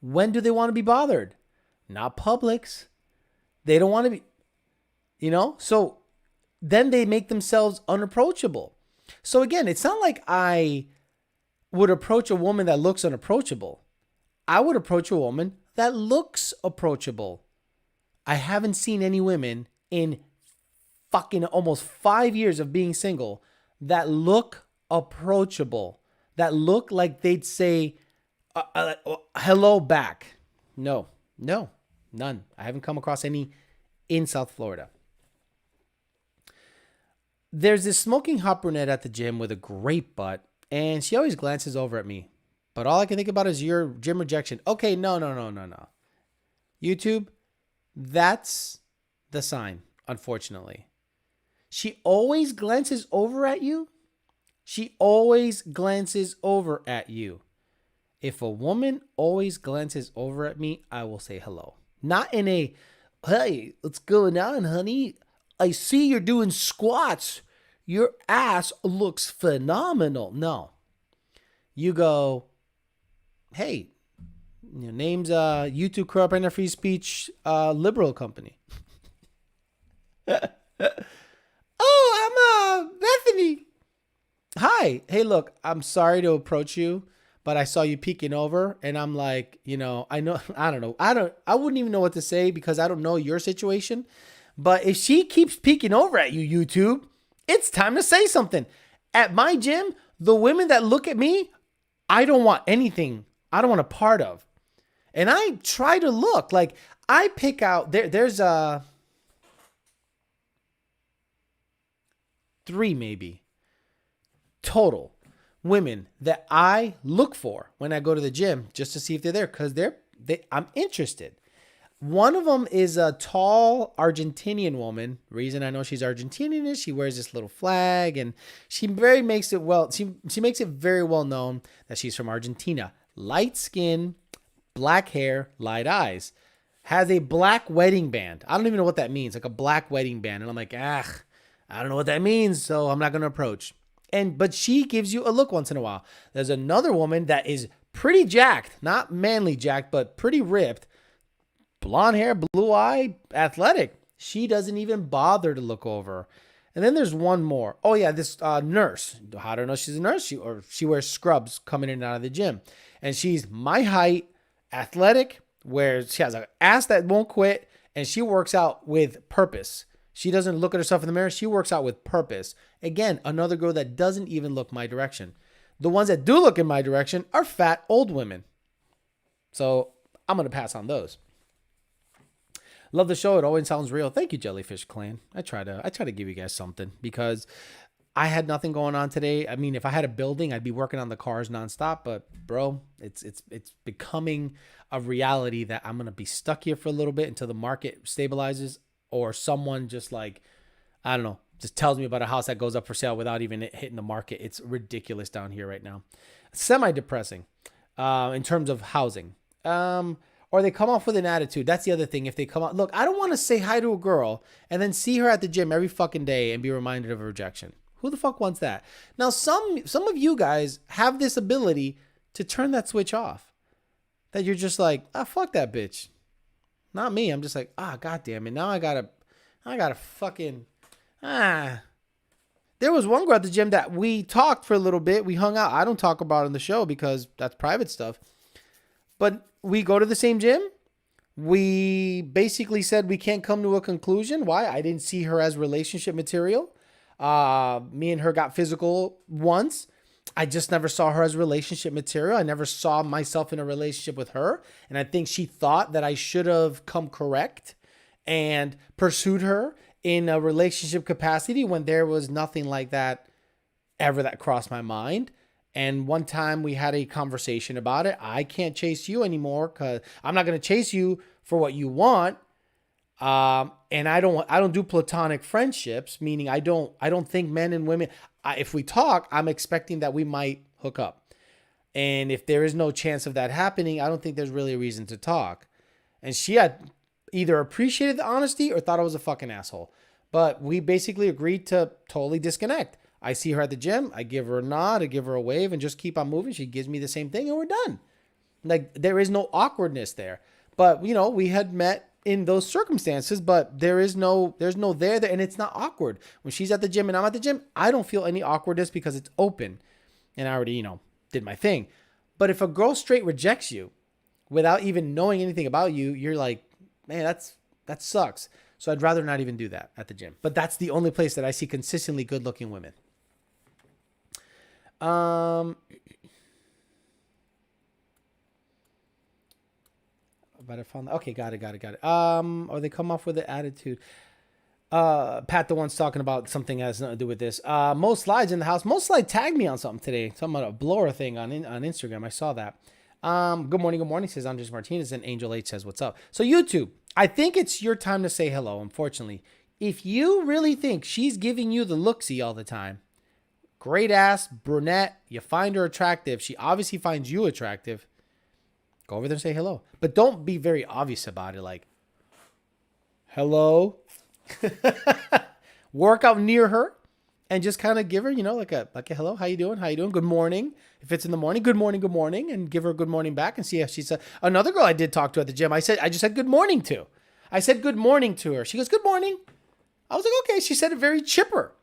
When do they want to be bothered? Not Publix. They don't want to be, so then they make themselves unapproachable. So again, it's not like I would approach a woman that looks unapproachable. I would approach a woman that looks approachable. I haven't seen any women in fucking almost 5 years of being single that look approachable, that look like they'd say hello back. No, none. I haven't come across any in South Florida. There's this smoking hot brunette at the gym with a great butt, and she always glances over at me. But all I can think about is your gym rejection. Okay, no. YouTube, that's the sign, unfortunately. She always glances over at you. She always glances over at you. If a woman always glances over at me, I will say hello. Not in a, hey, what's going on, honey? I see you're doing squats. Your ass looks phenomenal. No. You go, hey, your name's YouTube Corrupt Free Speech Liberal Company. Oh, I'm Bethany. Hi. Hey, look, I'm sorry to approach you, but I saw you peeking over and I'm like, I know, I don't know. I wouldn't even know what to say because I don't know your situation. But if she keeps peeking over at you, YouTube, It's time to say something. At my gym, the women that look at me, I don't want anything. I don't want a part of. And I try to look like I pick out there's three maybe total women that I look for when I go to the gym just to see if they're there because I'm interested. One of them is a tall Argentinian woman. Reason I know she's Argentinian is she wears this little flag and she makes it very well known that she's from Argentina. Light skin, black hair, light eyes. Has a black wedding band. I don't even know what that means. Like a black wedding band. And I'm like, I don't know what that means, so I'm not going to approach. But she gives you a look once in a while. There's another woman that is pretty jacked, not manly jacked, but pretty ripped. Blonde hair, blue eye, athletic. She doesn't even bother to look over. And then there's one more. Oh yeah, this nurse. How do I know she's a nurse? She wears scrubs coming in and out of the gym. And she's my height, athletic, where she has an ass that won't quit, and she works out with purpose. She doesn't look at herself in the mirror. She works out with purpose. Again, another girl that doesn't even look my direction. The ones that do look in my direction are fat old women. So I'm going to pass on those. Love the show. It always sounds real. Thank you, Jellyfish Clan. I try to give you guys something because I had nothing going on today. I mean, if I had a building, I'd be working on the cars nonstop. But bro, it's becoming a reality that I'm gonna be stuck here for a little bit until the market stabilizes, or someone just like, I don't know, just tells me about a house that goes up for sale without even it hitting the market. It's ridiculous down here right now. Semi-depressing in terms of housing. Or they come off with an attitude. That's the other thing. If they come out, look, I don't want to say hi to a girl and then see her at the gym every fucking day and be reminded of a rejection. Who the fuck wants that? Now, some of you guys have this ability to turn that switch off. That you're just like, fuck that bitch. Not me. I'm just like, god damn it. Now I gotta fucking, There was one girl at the gym that we talked for a little bit. We hung out. I don't talk about it on the show because that's private stuff. But we go to the same gym. We basically said we can't come to a conclusion. Why? I didn't see her as relationship material. Me and her got physical once. I just never saw her as relationship material. I never saw myself in a relationship with her. And I think she thought that I should have come correct and pursued her in a relationship capacity when there was nothing like that ever that crossed my mind. And one time we had a conversation about it. I can't chase you anymore because I'm not going to chase you for what you want. And I don't do platonic friendships, meaning I don't think men and women, if we talk, I'm expecting that we might hook up. And if there is no chance of that happening, I don't think there's really a reason to talk. And she had either appreciated the honesty or thought I was a fucking asshole. But we basically agreed to totally disconnect. I see her at the gym. I give her a nod, I give her a wave, and just keep on moving. She gives me the same thing, and we're done. Like, there is no awkwardness there. But, we had met in those circumstances, but there's no there, and it's not awkward. When she's at the gym and I'm at the gym, I don't feel any awkwardness because it's open. And I already, did my thing. But if a girl straight rejects you without even knowing anything about you, you're like, man, that sucks. So I'd rather not even do that at the gym. But that's the only place that I see consistently good-looking women. But I found that. Okay, got it. Or they come off with an attitude. Pat, the one's talking about something that has nothing to do with this. Mo Slide's in the house. Mo Slide tagged me on something today. Something about a blower thing on Instagram. I saw that. Good morning. Says Andres Martinez, and Angel H says, what's up? So YouTube, I think it's your time to say hello, unfortunately. If you really think she's giving you the look-see all the time, great ass, brunette, you find her attractive, she obviously finds you attractive, go over there and say hello. But don't be very obvious about it, like, hello. Work out near her and just kind of give her, like a hello, how you doing? Good morning. If it's in the morning, good morning, and give her a good morning back and see if she's another girl I did talk to at the gym. I just said good morning to. I said good morning to her. She goes, good morning. I was like, okay. She said it very chipper.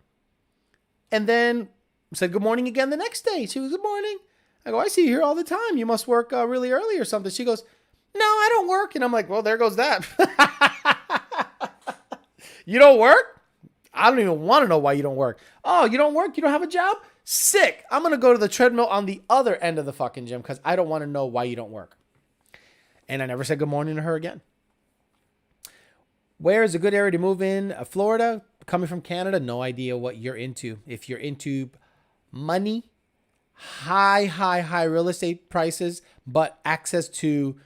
And then said good morning again the next day. She goes, good morning. I go, I see you here all the time. You must work really early or something. She goes, no, I don't work. And I'm like, well, there goes that. You don't work? I don't even want to know why you don't work. Oh, you don't work? You don't have a job? Sick. I'm going to go to the treadmill on the other end of the fucking gym because I don't want to know why you don't work. And I never said good morning to her again. Where is a good area to move in? Florida. Coming from Canada, no idea what you're into. If you're into money, high real estate prices, but access to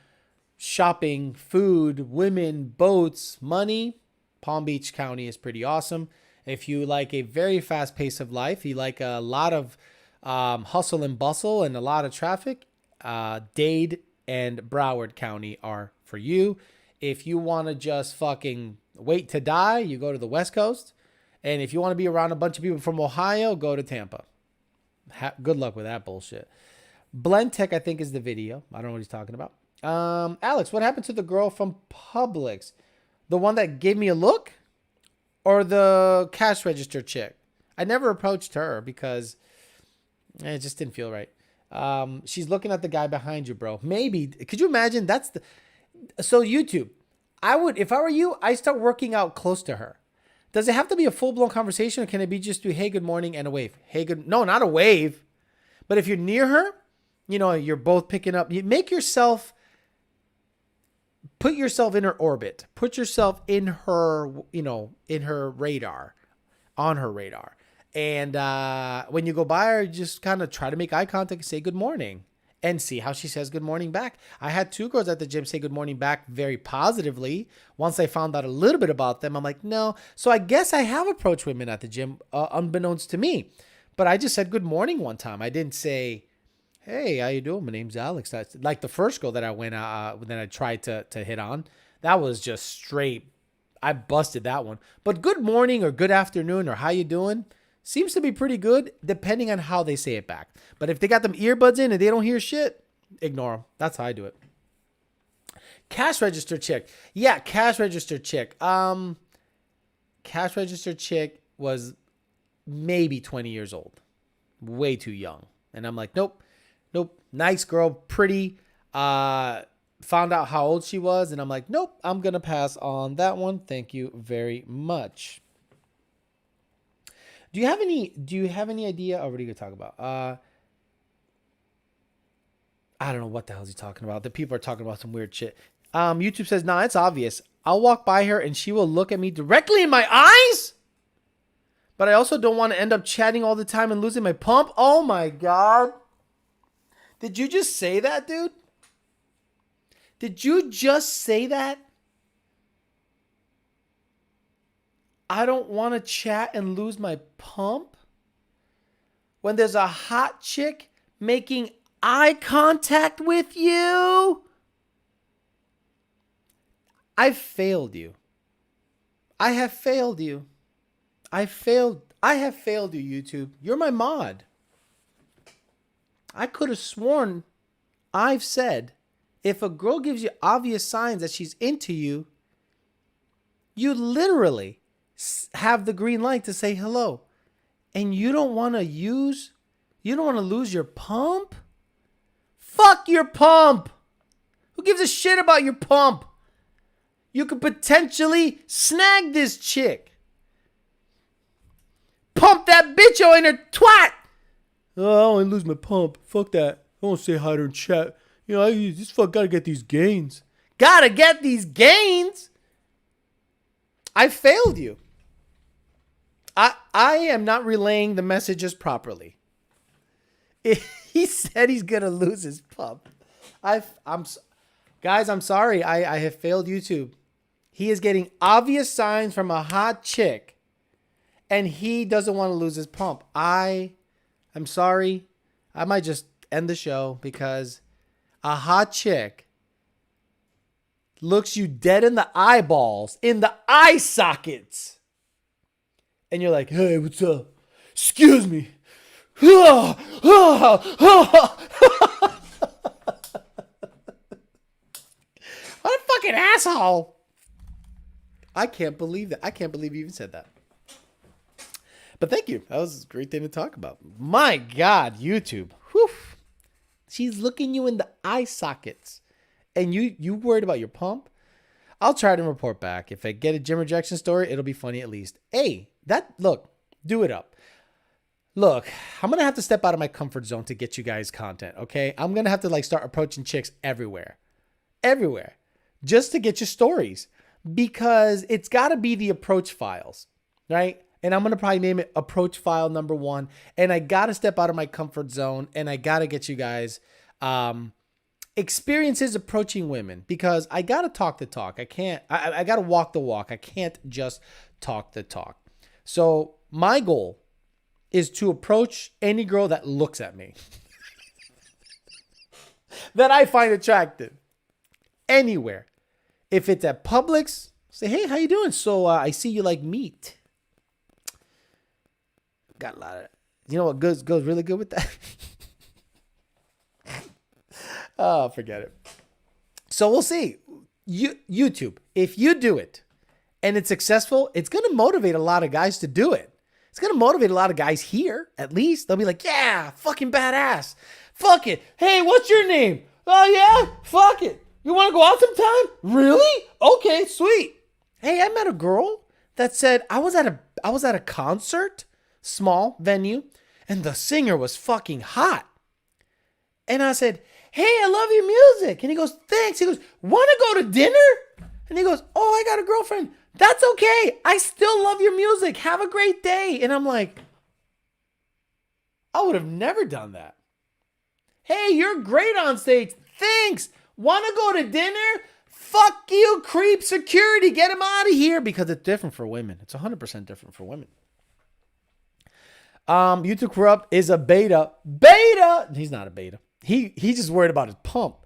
shopping, food, women, boats, money, Palm Beach County is pretty awesome. If you like a very fast pace of life, you like a lot of hustle and bustle and a lot of traffic, Dade and Broward County are for you. If you want to just fucking wait to die, you go to the West Coast. And if you want to be around a bunch of people from Ohio, go to Tampa. Good luck with that bullshit. Blend Tech, I think, is the video. I don't know what he's talking about. Alex, what happened to the girl from Publix? The one that gave me a look? Or the cash register chick? I never approached her because it just didn't feel right. She's looking at the guy behind you, bro. Maybe. Could you imagine? So YouTube. If I were you, I start working out close to her. Does it have to be a full-blown conversation, or can it be just do, hey, good morning, and a wave? No, not a wave. But if you're near her, you're both picking up. You put yourself in her orbit. Put yourself in her, in her radar, on her radar. And when you go by her, just kind of try to make eye contact and say good morning. And see how she says good morning back. I had 2 girls at the gym say good morning back very positively. Once I found out a little bit about them, I'm like, no. So I guess I have approached women at the gym, unbeknownst to me. But I just said good morning one time. I didn't say, hey, how you doing? My name's Alex. That's like the first girl that I went then I tried to hit on. That was just straight. I busted that one. But good morning or good afternoon or how you doing seems to be pretty good depending on how they say it back. But if they got them earbuds in and they don't hear shit, ignore them. That's how I do it. Cash register chick. Yeah, cash register chick. Cash register chick was maybe 20 years old. Way too young. And I'm like, nope. Nice girl, pretty. Found out how old she was, and I'm like, nope, I'm going to pass on that one. Thank you very much. Do you have any idea? Oh, what are you going to talk about? I don't know what the hell is he talking about. The people are talking about some weird shit. YouTube says, nah, it's obvious. I'll walk by her and she will look at me directly in my eyes. But I also don't want to end up chatting all the time and losing my pump. Oh my God. Did you just say that, dude? Did you just say that? I don't want to chat and lose my pump? When there's a hot chick making eye contact with you? I failed you. I have failed you. I have failed you, YouTube. You're my mod. I could have sworn I've said if a girl gives you obvious signs that she's into you, you literally have the green light to say hello. And you don't want to lose your pump? Fuck your pump. Who gives a shit about your pump? You could potentially snag this chick. Pump that bitch in her twat. Oh, I don't want to lose my pump. Fuck that. I won't say hi to her in chat. I just gotta get these gains. Gotta get these gains. I failed you. I am not relaying the messages properly. He said he's gonna lose his pump. Guys, I'm sorry. I have failed YouTube. He is getting obvious signs from a hot chick, and he doesn't want to lose his pump. I'm sorry. I might just end the show because a hot chick looks you dead in the eyeballs, in the eye sockets, and you're like, hey, what's up? Excuse me. What a fucking asshole. I can't believe that. I can't believe you even said that. But thank you. That was a great thing to talk about. My God, YouTube. Whew. She's looking you in the eye sockets. And you worried about your pump? I'll try to report back. If I get a gym rejection story, it'll be funny at least. Hey, look, do it up. Look, I'm going to have to step out of my comfort zone to get you guys content, okay? I'm going to have to like start approaching chicks everywhere, just to get your stories, because it's got to be the approach files, right? And I'm going to probably name it approach file number 1. And I got to step out of my comfort zone, and I got to get you guys experiences approaching women, because I got to talk the talk. I got to walk the walk. I can't just talk the talk. So my goal is to approach any girl that looks at me that I find attractive anywhere. If it's at Publix, say, hey, how you doing? So I see you like meat. Got a lot of, you know what goes really good with that? Oh, forget it. So we'll see. YouTube, if you do it and it's successful, it's going to motivate a lot of guys to do it. It's going to motivate a lot of guys here, at least. They'll be like, yeah, fucking badass. Fuck it. Hey, what's your name? Oh, yeah? Fuck it. You want to go out sometime? Really? Okay, sweet. Hey, I met a girl that said I was at a concert, small venue, and the singer was fucking hot. And I said, hey, I love your music. And he goes, thanks. He goes, want to go to dinner? And he goes, oh, I got a girlfriend. That's okay. I still love your music. Have a great day. And I'm like, I would have never done that. Hey, you're great on stage. Thanks. Want to go to dinner? Fuck you, creep. Security. Get him out of here. Because it's different for women. It's 100% different for women. YouTube Corrupt is a beta. Beta. He's not a beta. He's just worried about his pump.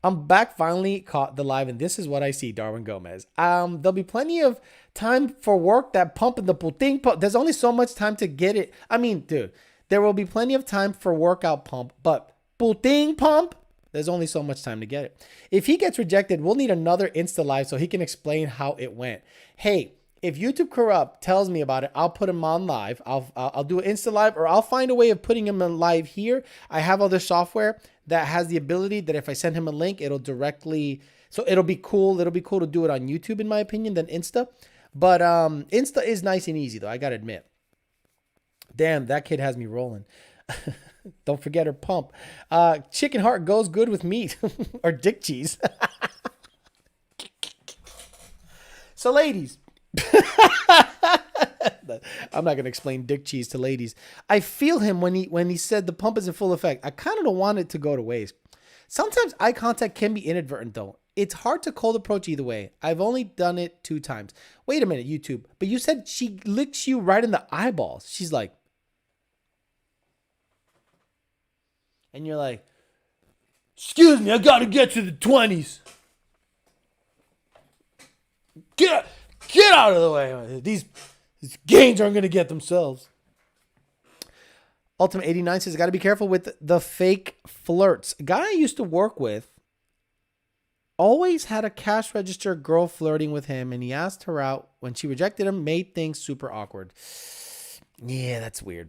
I'm back, finally caught the live, and this is what I see, Darwin Gomez. There'll be plenty of time for work, that pump and the puting pump. There's only so much time to get it. I mean, dude, there will be plenty of time for workout pump, but puting pump, there's only so much time to get it. If he gets rejected, we'll need another Insta live so he can explain how it went. Hey, if YouTube Corrupt tells me about it, I'll put him on live. I'll do an Insta live, or I'll find a way of putting him on live here. I have other software that has the ability that if I send him a link, it'll directly, so it'll be cool. It'll be cool to do it on YouTube, in my opinion, than Insta. But Insta is nice and easy, though, I gotta admit. Damn, that kid has me rolling. Don't forget her pump. Chicken heart goes good with meat or dick cheese. So, ladies, I'm not going to explain dick cheese to ladies. I feel him when he said the pump is in full effect. I kind of don't want it to go to waste. Sometimes eye contact can be inadvertent, though. It's hard to cold approach either way. I've only done it 2 times. Wait a minute, YouTube. But you said she licks you right in the eyeballs. She's like, and you're like, excuse me, I got to get to the 20s. Get out of the way. These gains aren't going to get themselves. Ultimate 89 says, got to be careful with the fake flirts. A guy I used to work with always had a cash register girl flirting with him, and he asked her out. When she rejected him, made things super awkward. Yeah, that's weird.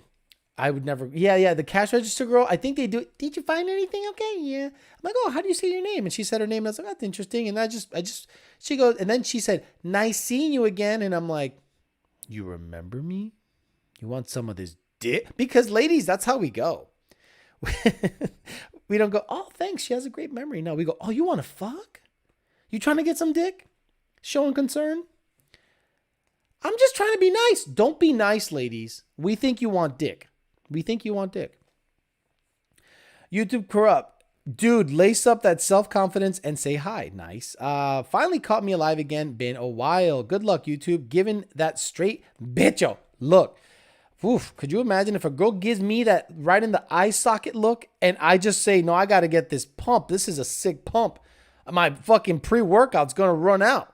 I would never. Yeah. The cash register girl, I think they do. Did you find anything? Okay. Yeah. I'm like, oh, how do you say your name? And she said her name. And I was like, that's interesting. And she goes, and then she said, nice seeing you again. And I'm like, you remember me? You want some of this dick? Because ladies, that's how we go. We don't go, oh, thanks. She has a great memory. No, we go, oh, you want to fuck? You trying to get some dick? Showing concern? I'm just trying to be nice. Don't be nice, ladies. We think you want dick. YouTube Corrupt. Dude, lace up that self-confidence and say hi. Nice. Finally caught me alive again. Been a while. Good luck, YouTube. Giving that straight bitcho look. Oof, could you imagine if a girl gives me that right in the eye socket look and I just say, no, I got to get this pump. This is a sick pump. My fucking pre-workout's going to run out.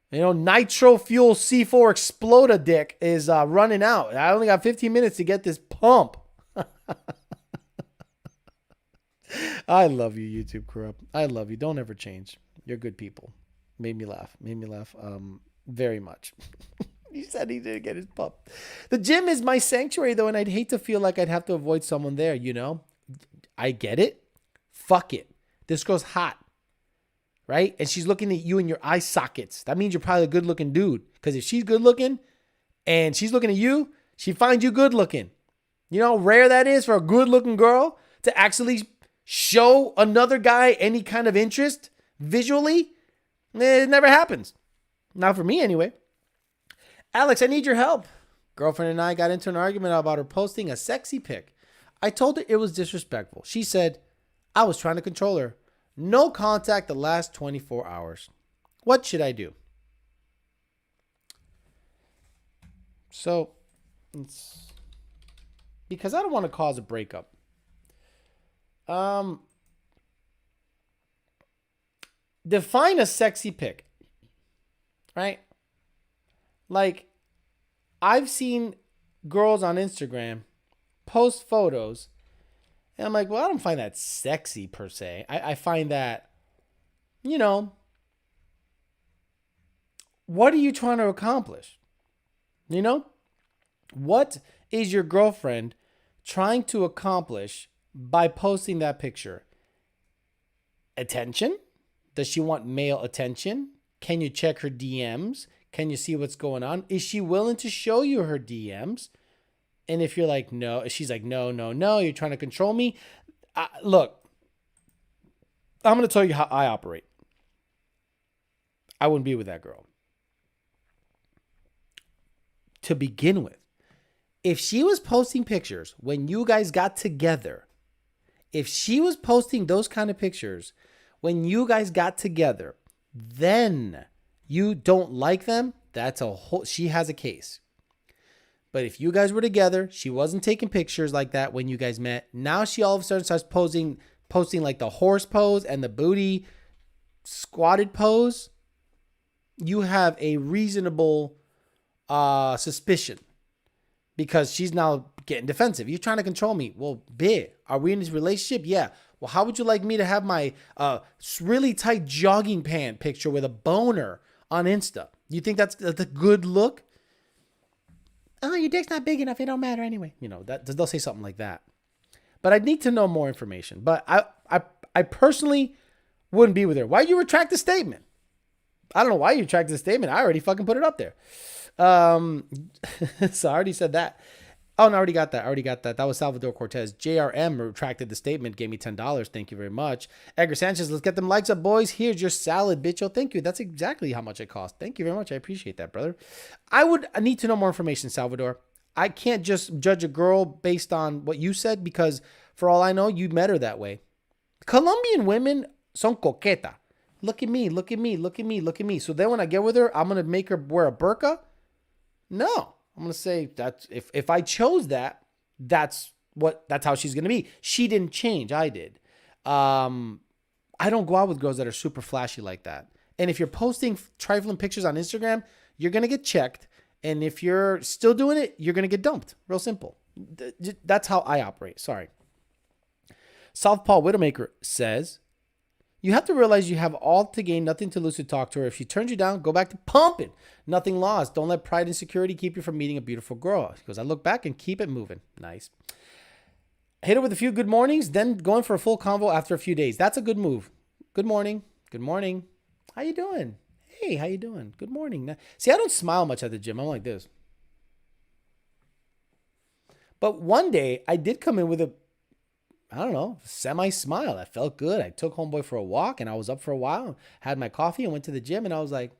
You know, nitro fuel C4 Exploda dick is running out. I only got 15 minutes to get this pump. I love you, YouTube Corrupt. I love you. Don't ever change. You're good people. Made me laugh very much. He said he didn't get his pump. The gym is my sanctuary, though, and I'd hate to feel like I'd have to avoid someone there, you know? I get it. Fuck it. This girl's hot. right? And she's looking at you in your eye sockets. That means you're probably a good looking dude. Because if she's good looking and she's looking at you, she finds you good looking. You know how rare that is for a good looking girl to actually show another guy any kind of interest visually? It never happens. Not for me anyway. Alex, I need your help. Girlfriend and I got into an argument about her posting a sexy pic. I told her it was disrespectful. She said I was trying to control her. No contact the last 24 hours. What should I do? So, because I don't want to cause a breakup. Define a sexy pic, right? Like, I've seen girls on Instagram post photos, and I'm like, well, I don't find that sexy per se. I find that, you know, what are you trying to accomplish? You know, what is your girlfriend trying to accomplish by posting that picture? Attention? Does she want male attention? Can you check her DMs? Can you see what's going on? Is she willing to show you her DMs? And if you're like, no, she's like, no, you're trying to control me. Look, I'm going to tell you how I operate. I wouldn't be with that girl. To begin with, if she was posting pictures when you guys got together, if she was posting those kind of pictures when you guys got together, then you don't like them, that's a whole, she has a case. But if you guys were together, she wasn't taking pictures like that when you guys met. Now she all of a sudden starts posting like the horse pose and the booty squatted pose. You have a reasonable suspicion because she's now getting defensive. You're trying to control me. Well, babe, are we in this relationship? Yeah. Well, how would you like me to have my really tight jogging pant picture with a boner on Insta? You think that's a good look? Oh, your dick's not big enough. It don't matter anyway. You know, that they'll say something like that. But I'd need to know more information. But I personally wouldn't be with her. Why'd you retract the statement? I don't know why you retracted the statement. I already fucking put it up there. So I already said that. Oh, no, I already got that. That was Salvador Cortez. JRM retracted the statement, gave me $10. Thank you very much. Edgar Sanchez, let's get them likes up, boys. Here's your salad, bitch. Oh, thank you. That's exactly how much it cost. Thank you very much. I appreciate that, brother. I need to know more information, Salvador. I can't just judge a girl based on what you said because for all I know, you met her that way. Colombian women son coqueta. Look at me. So then when I get with her, I'm going to make her wear a burqa? No. I'm going to say that if I chose that, that's how she's going to be. She didn't change. I did. I don't go out with girls that are super flashy like that. And if you're posting trifling pictures on Instagram, you're going to get checked. And if you're still doing it, you're going to get dumped. Real simple. That's how I operate. Sorry. Southpaw Widowmaker says, you have to realize you have all to gain, nothing to lose to talk to her. If she turns you down, go back to pumping. Nothing lost. Don't let pride and security keep you from meeting a beautiful girl. He goes, I look back and keep it moving. Nice. Hit her with a few good mornings, then going for a full convo after a few days. That's a good move. Good morning. Good morning. How you doing? Hey, how you doing? Good morning. See, I don't smile much at the gym. I'm like this. But one day, I did come in with a semi-smile. I felt good. I took homeboy for a walk and I was up for a while, had my coffee and went to the gym and I was like,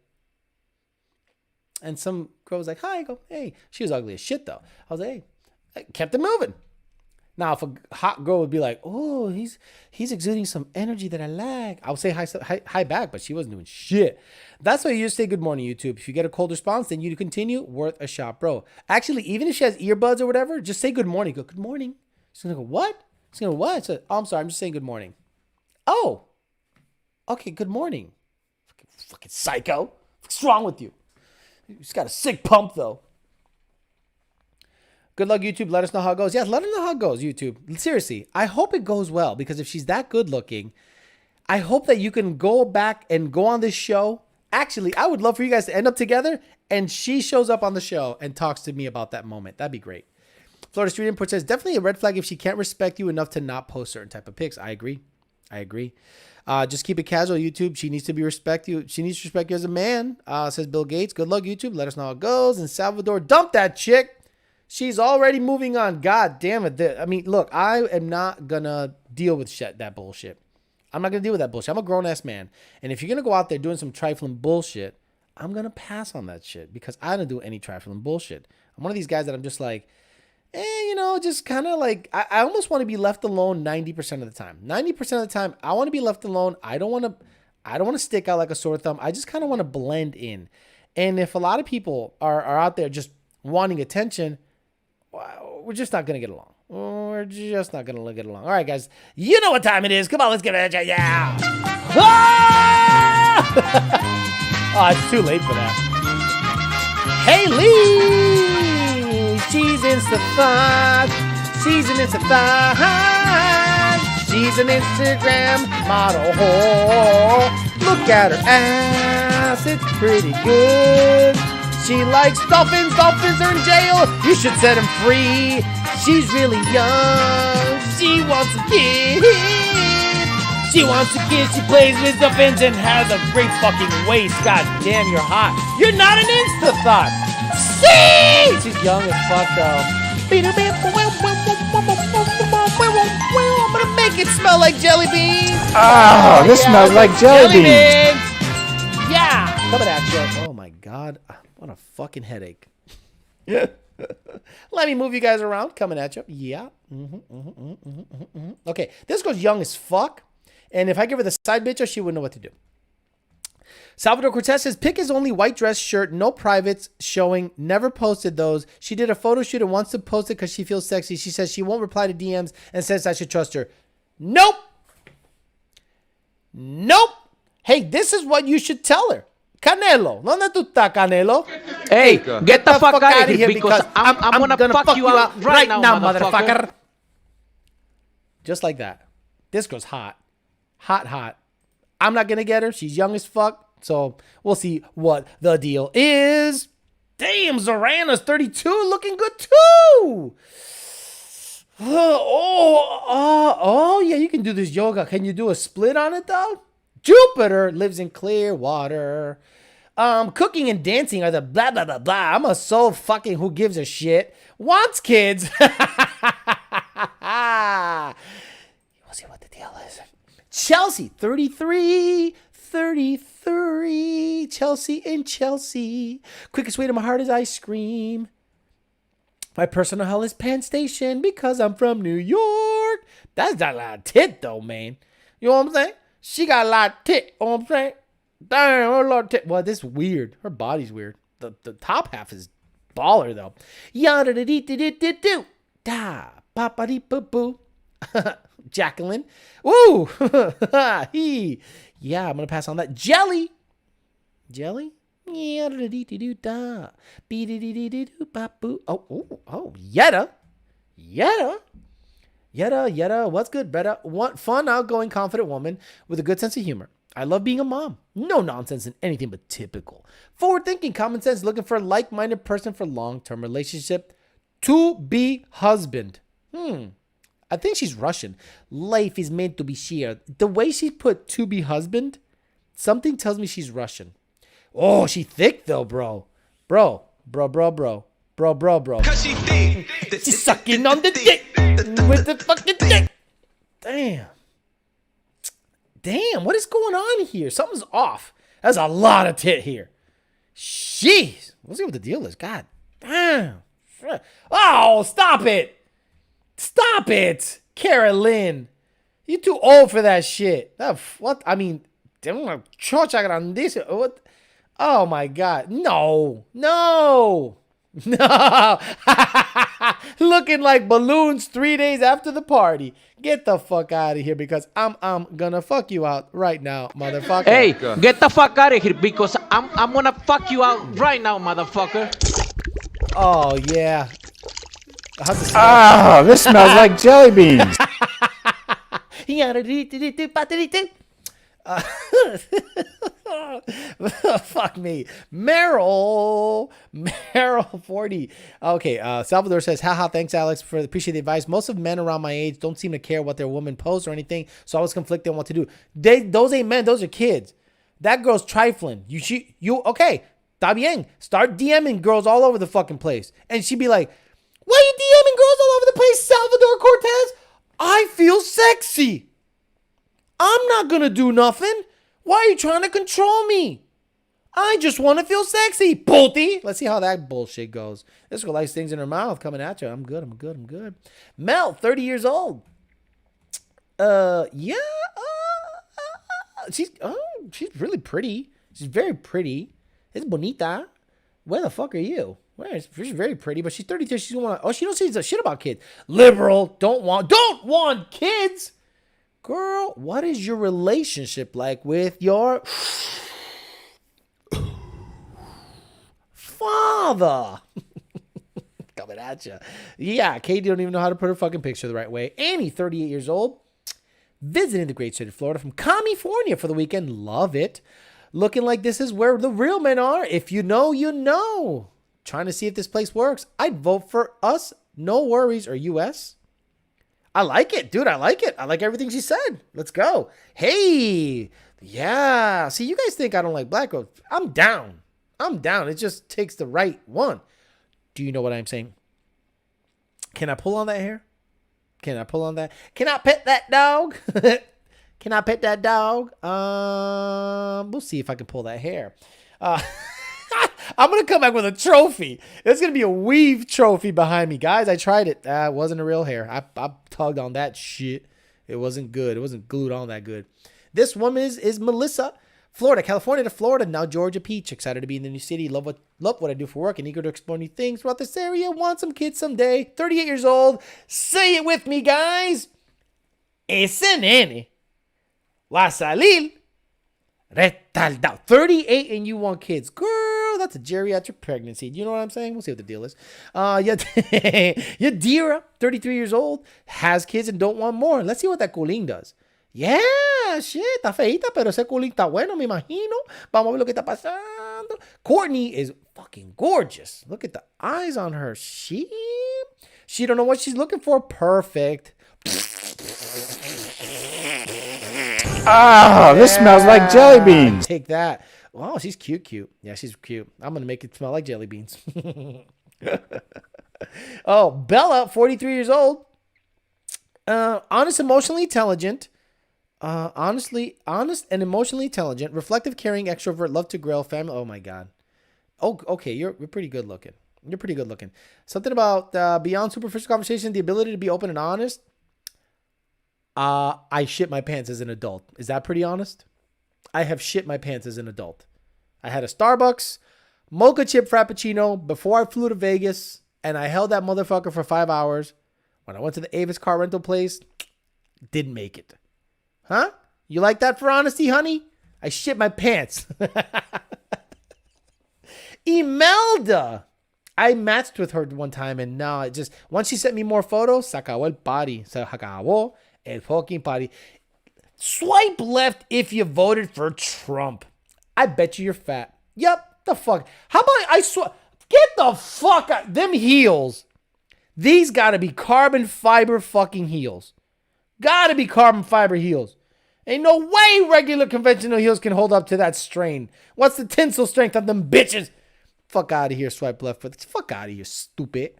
and some girl was like, hi. I go, hey. She was ugly as shit though. I was like, hey. I kept it moving. Now, if a hot girl would be like, oh, he's exuding some energy that I like, I would say hi back, but she wasn't doing shit. That's why you just say good morning, YouTube. If you get a cold response, then you continue, worth a shot, bro. Actually, even if she has earbuds or whatever, just say good morning. Go, good morning. She's going to go, what? She's going to what? So, oh, I'm sorry. I'm just saying good morning. Oh, okay. Good morning. Fucking psycho. What's wrong with you? She's got a sick pump though. Good luck, YouTube. Let us know how it goes. Yes, let us know how it goes, YouTube. Seriously, I hope it goes well because if she's that good looking, I hope that you can go back and go on this show. Actually, I would love for you guys to end up together and she shows up on the show and talks to me about that moment. That'd be great. Florida Street Import says, definitely a red flag if she can't respect you enough to not post certain type of pics. I agree. I agree. Just keep it casual, YouTube. She needs to respect you. She needs to respect you as a man. Says Bill Gates. Good luck, YouTube. Let us know how it goes. And Salvador, dump that chick. She's already moving on. God damn it. I mean, look, I am not going to deal with that bullshit. I'm not going to deal with that bullshit. I'm a grown-ass man. And if you're going to go out there doing some trifling bullshit, I'm going to pass on that shit because I don't do any trifling bullshit. I'm one of these guys that I'm just like, just kind of like, I almost want to be left alone 90% of the time. 90% of the time, I want to be left alone. I don't want to stick out like a sore thumb. I just kind of want to blend in. And if a lot of people are out there just wanting attention, we're just not going to get along. We're just not going to get along. All right, guys, you know what time it is. Come on, let's get it. Yeah. Oh, it's too late for that. Hey, Lee. She's Insta-thought. She's an Insta-thought. She's an Instagram model. Look at her ass. It's pretty good. She likes dolphins. Dolphins are in jail. You should set them free. She's really young. She wants a kid. She wants a kid. She plays with dolphins and has a great fucking waist. God damn, you're hot. You're not an Insta-thought. See? She's young as fuck, though. I'm gonna make it smell like jelly beans. Oh, this smells like jelly beans. Yeah, coming at you. Oh my God, what a fucking headache. Let me move you guys around. Coming at you. Yeah. Okay, this goes young as fuck. And if I give her the side bitch, she wouldn't know what to do. Salvador Cortez says, pick his only white dress shirt, no privates showing, never posted those. She did a photo shoot and wants to post it because she feels sexy. She says she won't reply to DMs and says I should trust her. Nope. Hey, this is what you should tell her. Canelo. ¿Dónde tú estás, Canelo? Hey, get the fuck out of here because I'm gonna fuck you out right now, motherfucker. Just like that. This girl's hot. Hot. I'm not going to get her. She's young as fuck. So we'll see what the deal is. Damn, Zorana's 32. Looking good too. Oh, yeah, you can do this yoga. Can you do a split on it though? Jupiter lives in clear water. Cooking and dancing are the blah, blah, blah, blah. I'm a soul fucking who gives a shit. Wants kids. We'll see what the deal is. Chelsea, 33. Chelsea in Chelsea. Quickest way to my heart is ice cream. My personal hell is Penn Station because I'm from New York. That's not a lot of tit though, man. You know what I'm saying? She got a lot of tit. You know what I'm saying? Damn, a lot of tit. Well, this is weird. Her body's weird. The top half is baller though. Yada da dee dee dee doo. Da papa dee boo boo. Jacqueline. Ooh. Yeah, I'm going to pass on that. Jelly. Yeah. Oh, Yetta. What's good, Betta? What fun, outgoing, confident woman with a good sense of humor. I love being a mom. No nonsense and anything but typical. Forward thinking, common sense, looking for a like-minded person for long-term relationship. To be husband. I think she's Russian. Life is meant to be shared. The way she put to be husband, something tells me she's Russian. Oh, she thick though, bro. Bro. Cause she thick. She's sucking on the dick with the fucking dick. Damn, what is going on here? Something's off. There's a lot of tit here. Jeez. We'll see what the deal is. God damn. Oh, stop it. Carolyn. You're too old for that shit. What? I mean, what? Oh my God. No. Looking like balloons 3 days after the party. Get the fuck out of here because I'm gonna fuck you out right now, motherfucker. Hey, get the fuck out of here because I'm gonna fuck you out right now, motherfucker. Oh yeah. Oh, this smells like jelly beans. Fuck me. Meryl 40. Okay, Salvador says, haha, thanks, Alex, for appreciate the advice. Most of men around my age don't seem to care what their woman posts or anything, so I was conflicted on what to do. Those ain't men, those are kids. That girl's trifling. Okay, está bien. Start DMing girls all over the fucking place. And she'd be like, why are you DMing girls all over the place, Salvador Cortez? I feel sexy. I'm not gonna do nothing. Why are you trying to control me? I just want to feel sexy, Pulty. Let's see how that bullshit goes. This girl likes things in her mouth coming at you. I'm good. Mel, 30 years old. Yeah. She's really pretty. She's very pretty. It's bonita. Where the fuck are you? She's very pretty, but she's 33. She's gonna want. Oh, she don't see a shit about kids. Liberal. Don't want kids. Girl, what is your relationship like with your father? Coming at you. Yeah, Katie don't even know how to put her fucking picture the right way. Annie, 38 years old, visiting the great state of Florida from California for the weekend. Love it. Looking like this is where the real men are. If you know, you know. Trying to see if this place works. I'd vote for us. No worries. Or US. I like it, dude. I like it. I like everything she said. Let's go. Hey. Yeah. See, you guys think I don't like black girls. I'm down. It just takes the right one. Do you know what I'm saying? Can I pull on that hair? Can I pull on that? Can I pet that dog? Can I pet that dog? We'll see if I can pull that hair. I'm going to come back with a trophy. There's going to be a weave trophy behind me. Guys, I tried it. It wasn't a real hair. I tugged on that shit. It wasn't good. It wasn't glued on that good. This woman is Melissa. Florida, California to Florida, now Georgia Peach. Excited to be in the new city. Love what I do for work and eager to explore new things throughout this area. Want some kids someday. 38 years old. Say it with me, guys. Ese nene va a salir retardado. 38 and you want kids. Girl, that's a geriatric pregnancy. Do you know what I'm saying? We'll see what the deal is. Yadira, 33 years old, has kids and don't want more. Let's see what that culín does. Yeah, shit, está feita, pero ese culín está bueno, me imagino. Vamos a ver lo que está pasando. Courtney is fucking gorgeous. Look at the eyes on her. She don't know what she's looking for. Perfect. Ah, this smells like jelly beans. Take that. Oh, she's cute. Yeah, she's cute. I'm going to make it smell like jelly beans. Oh, Bella, 43 years old. Honest, emotionally intelligent. Honest and emotionally intelligent. Reflective, caring, extrovert, love to grill, family. Oh, my God. Oh, okay. You're pretty good looking. Something about beyond superficial conversation, the ability to be open and honest. I shit my pants as an adult. Is that pretty honest? I have shit my pants as an adult. I had a Starbucks mocha chip frappuccino before I flew to Vegas, and I held that motherfucker for 5 hours. When I went to the Avis car rental place, didn't make it. Huh? You like that for honesty, honey? I shit my pants. Imelda. I matched with her one time, and now it just, once she sent me more photos, se acabó el party. Se acabó el fucking party. Swipe left if you voted for Trump. I bet you're fat. Yep, the fuck. How about get the fuck out. Them heels. These gotta be carbon fiber fucking heels. Gotta be carbon fiber heels. Ain't no way regular conventional heels can hold up to that strain. What's the tensile strength of them bitches? Fuck out of here, swipe left foot. Fuck out of here, stupid.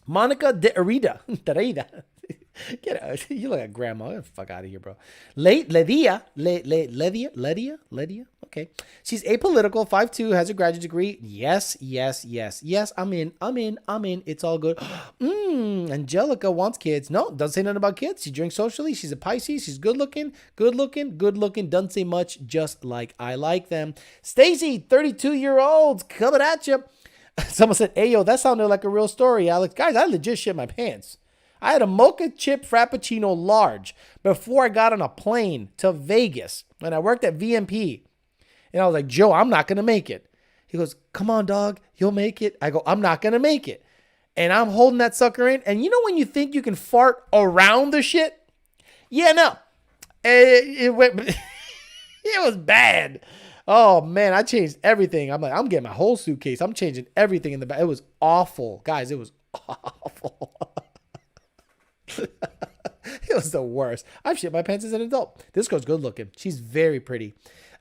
Monica de Arida. Get out. You look like grandma. Get the fuck out of here, bro. Ledia. Okay. She's apolitical, 5'2", has a graduate degree. Yes. I'm in. It's all good. Angelica wants kids. No, doesn't say nothing about kids. She drinks socially. She's a Pisces. She's good looking. Doesn't say much, just like I like them. Stacy, 32-year-old, coming at you. Someone said, hey, yo, that sounded like a real story, Alex. Guys, I legit shit my pants. I had a mocha chip frappuccino large before I got on a plane to Vegas when I worked at VMP. And I was like, Joe, I'm not going to make it. He goes, come on, dog. You'll make it. I go, I'm not going to make it. And I'm holding that sucker in. And you know when you think you can fart around the shit? Yeah, no. It went... It was bad. Oh man, I changed everything. I'm like, I'm getting my whole suitcase. I'm changing everything in the back. It was awful, guys. It was awful. It was the worst. I've shit my pants as an adult. This girl's good looking. She's very pretty.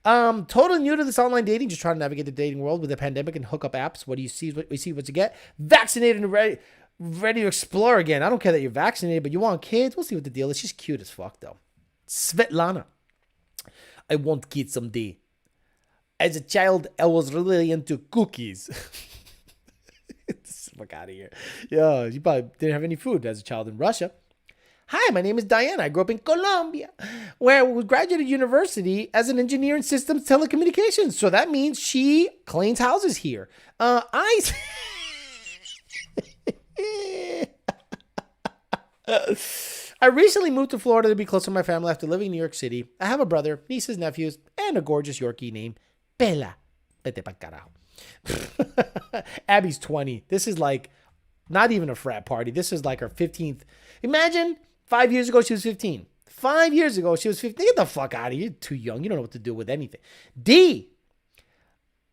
Totally new to this online dating, just trying to navigate the dating world with the pandemic and hookup apps. What do you see? What you get? Vaccinated and ready to explore again. I don't care that you're vaccinated, but you want kids? We'll see what the deal is. She's cute as fuck though. Svetlana. I want kids someday. As a child, I was really into cookies. Fuck out of here. Yeah, you probably didn't have any food as a child in Russia. Hi, my name is Diana. I grew up in Colombia, where I graduated university as an engineer in systems telecommunications. So that means she cleans houses here. I recently moved to Florida to be closer to my family after living in New York City. I have a brother, nieces, nephews, and a gorgeous Yorkie named Bella. Vete pa'l carajo. Abby's 20. This is like not even a frat party. This is like her 15th. Imagine 5 years ago she was 15. 5 years ago she was 15. Get the fuck out of here. You're too young. You don't know what to do with anything. D.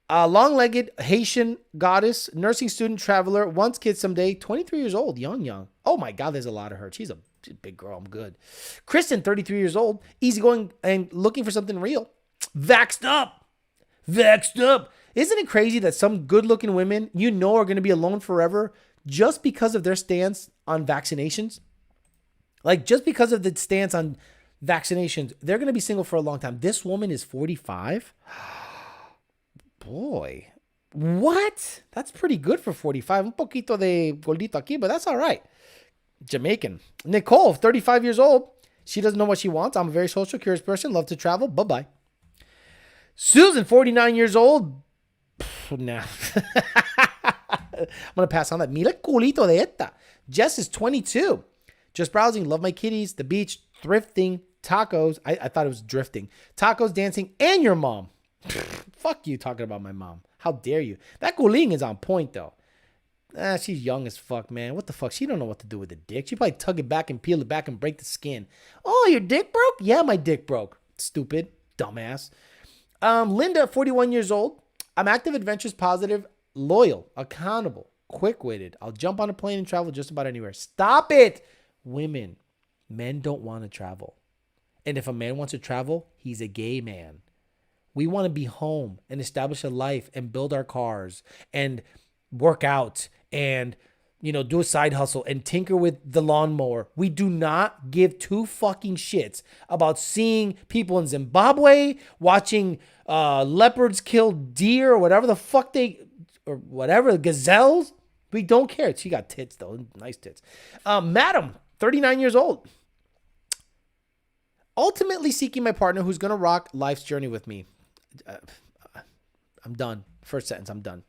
A long-legged Haitian goddess, nursing student, traveler, wants kids someday, 23 years old, young. Oh my God, there's a lot of her. She's a big girl. I'm good. Kristen, 33 years old, easygoing and looking for something real. Vaxxed up. Isn't it crazy that some good-looking women you know are going to be alone forever just because of their stance on vaccinations? Like, just because of the stance on vaccinations, they're going to be single for a long time. This woman is 45. Boy, what? That's pretty good for 45. Un poquito de gordito aquí, but that's all right. Jamaican. Nicole, 35 years old. She doesn't know what she wants. I'm a very social, curious person. Love to travel. Bye-bye. Susan, 49 years old. Nah. I'm going to pass on that. Mira culito de esta. Jess is 22. Just browsing. Love my kitties. The beach. Thrifting. Tacos. I thought it was drifting. Tacos, dancing, and your mom. Fuck you talking about my mom. How dare you? That Guling is on point, though. She's young as fuck, man. What the fuck? She don't know what to do with the dick. She probably tug it back and peel it back and break the skin. Oh, your dick broke? Yeah, my dick broke. Stupid. Dumbass. Linda, 41 years old. I'm active, adventurous, positive, loyal, accountable, quick-witted. I'll jump on a plane and travel just about anywhere. Stop it. Women. Men don't want to travel. And if a man wants to travel, he's a gay man. We want to be home and establish a life and build our cars and work out and, do a side hustle and tinker with the lawnmower. We do not give two fucking shits about seeing people in Zimbabwe, watching leopards kill deer or whatever the fuck gazelles. We don't care. She got tits though. Nice tits. Madam, 39 years old. Ultimately seeking my partner who's going to rock life's journey with me. I'm done. First sentence, I'm done.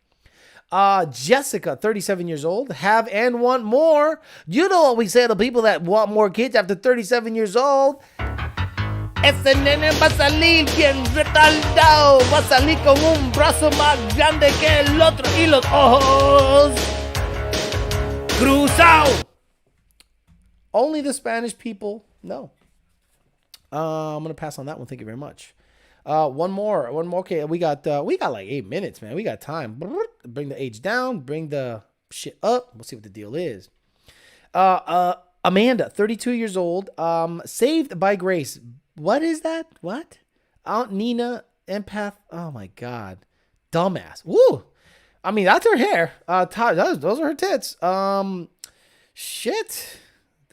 Jessica, 37 years old, have and want more. You know what we say to people that want more kids after 37 years old? Ese nene va a salir bien retardado. Va a salir con un brazo más grande que el otro y los ojos cruzados. Only the Spanish people know. I'm gonna pass on that one. Thank you very much. One more. Okay, we got like 8 minutes, man. We got time. Bring the age down. Bring the shit up. We'll see what the deal is. Amanda, 32 years old. Saved by grace. What is that? What? Aunt Nina, empath. Oh my God, dumbass. Woo. I mean, that's her hair. Those are her tits. Shit.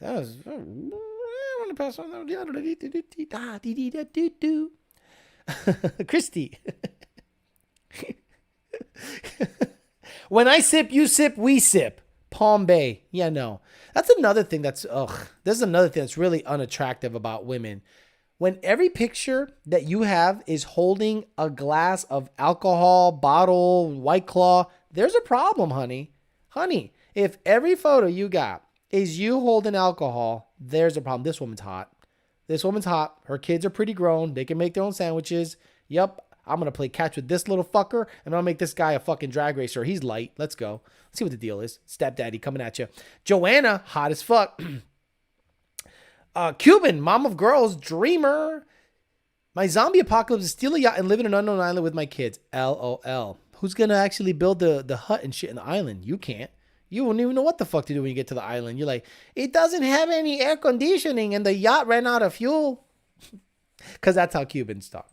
That was. I want to pass on that. Christy. When I sip, you sip, we sip. Palm Bay. Yeah, no. That's another thing that's, this is another thing that's really unattractive about women. When every picture that you have is holding a glass of alcohol, bottle, White Claw, there's a problem, honey. Honey, if every photo you got is you holding alcohol, there's a problem. This woman's hot. Her kids are pretty grown. They can make their own sandwiches. Yep. I'm going to play catch with this little fucker, and I'll make this guy a fucking drag racer. He's light. Let's go. Let's see what the deal is. Stepdaddy coming at you. Joanna, hot as fuck. Cuban, mom of girls, dreamer. My zombie apocalypse is steal a yacht and live in an unknown island with my kids. LOL. Who's going to actually build the hut and shit in the island? You can't. You won't even know what the fuck to do when you get to the island. You're like, it doesn't have any air conditioning and the yacht ran out of fuel. Because that's how Cubans talk.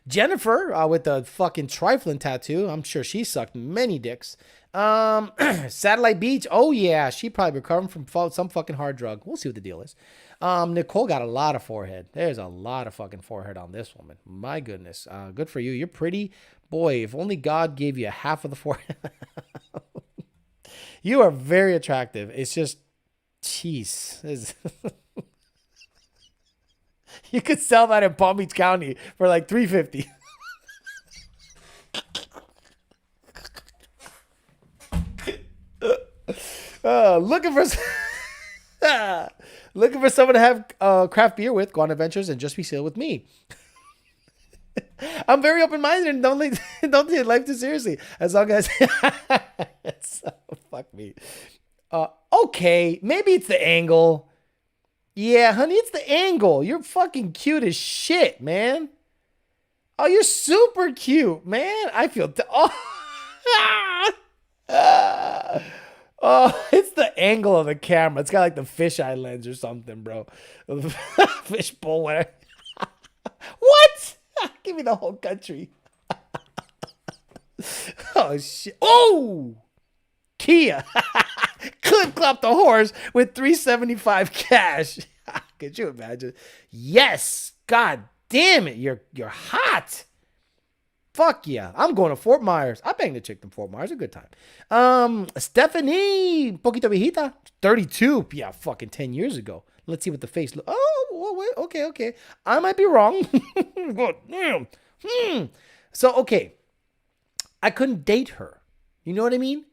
Jennifer with the fucking trifling tattoo. I'm sure she sucked many dicks. Satellite Beach. Oh, yeah. She probably recovering from some fucking hard drug. We'll see what the deal is. Nicole got a lot of forehead. There's a lot of fucking forehead on this woman. My goodness. Good for you. You're pretty. Boy, if only God gave you half of the forehead. You are very attractive. It's just, jeez. You could sell that in Palm Beach County for like $350. Looking for someone to have craft beer with, go on adventures, and just be sealed with me. I'm very open-minded and don't take life too seriously. As long as fuck me. Okay, maybe it's the angle. Yeah, honey, it's the angle. You're fucking cute as shit, man. Oh, you're super cute, man. I feel oh, it's the angle of the camera. It's got like the fisheye lens or something, bro. Fish bowl, whatever. What? Give me the whole country. Oh, shit. Oh! Kia. Clip clop the horse with $375 cash. Could you imagine? Yes. God damn it. You're hot. Fuck yeah. I'm going to Fort Myers. I banged the chick in Fort Myers. A good time. Stephanie. Poquito viejita. 32. Yeah, fucking 10 years ago. Let's see what the face looks. Oh, wait. Okay. I might be wrong. God damn. So, okay. I couldn't date her. You know what I mean?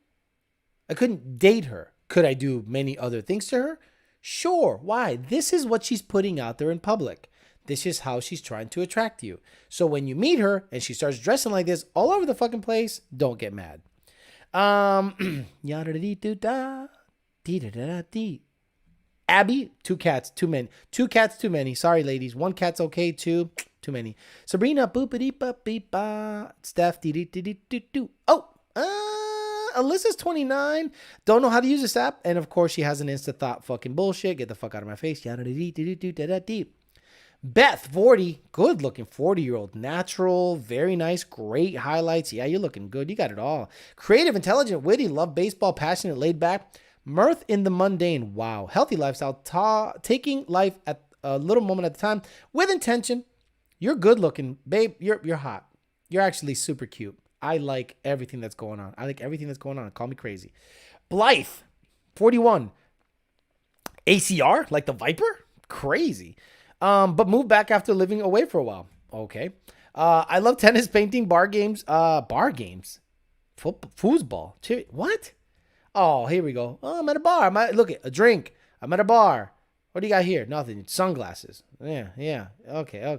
I couldn't date her. Could I do many other things to her? Sure. Why? This is what she's putting out there in public. This is how she's trying to attract you. So when you meet her and she starts dressing like this all over the fucking place, don't get mad. Abby, 2 cats, too many. 2 cats, too many. Sorry, ladies. 1 cat's okay, 2 too many. Sabrina, boopity ba beep ba. Steph, dee dee dee dee dee doo. Oh, Alyssa's 29. Don't know how to use this app. And of course, she has an Insta thought fucking bullshit. Get the fuck out of my face. Beth, 40. Good looking 40-year-old. Natural. Very nice. Great highlights. Yeah, you're looking good. You got it all. Creative, intelligent, witty. Love baseball. Passionate, laid back. Mirth in the mundane. Wow. Healthy lifestyle. Taking life at a little moment at a time with intention. You're good looking. Babe, you're hot. You're actually super cute. I like everything that's going on. Call me crazy. Blythe, 41. ACR, like the Viper? Crazy. But moved back after living away for a while. Okay. I love tennis, painting, bar games. Foosball. What? Oh, here we go. Oh, I'm at a bar. Look at a drink. I'm at a bar. What do you got here? Nothing. Sunglasses. Yeah. Okay.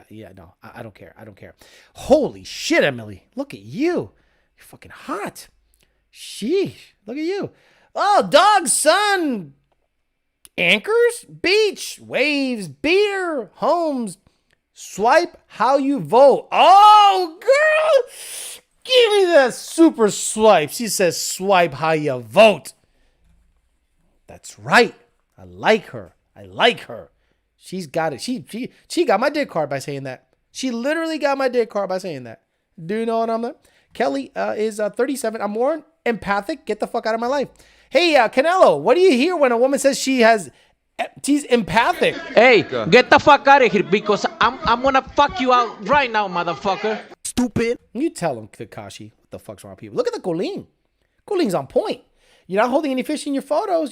Yeah, no, I don't care. Holy shit, Emily. Look at you. You're fucking hot. Sheesh. Look at you. Oh, dog, sun. Anchors, beach, waves, beer, homes. Swipe how you vote. Oh, girl. Give me that super swipe. She says swipe how you vote. That's right. I like her. She's got it. She got my dick hard by saying that. She literally got my dick hard by saying that. Do you know what I'm like? Kelly is 37. I'm more empathic. Get the fuck out of my life. Hey, Canelo, what do you hear when a woman says she's empathic? Hey, get the fuck out of here because I'm gonna fuck you out right now, motherfucker. Stupid. You tell him, Kakashi, what the fuck's wrong with people? Look at the Colleen. Colleen's on point. You're not holding any fish in your photos.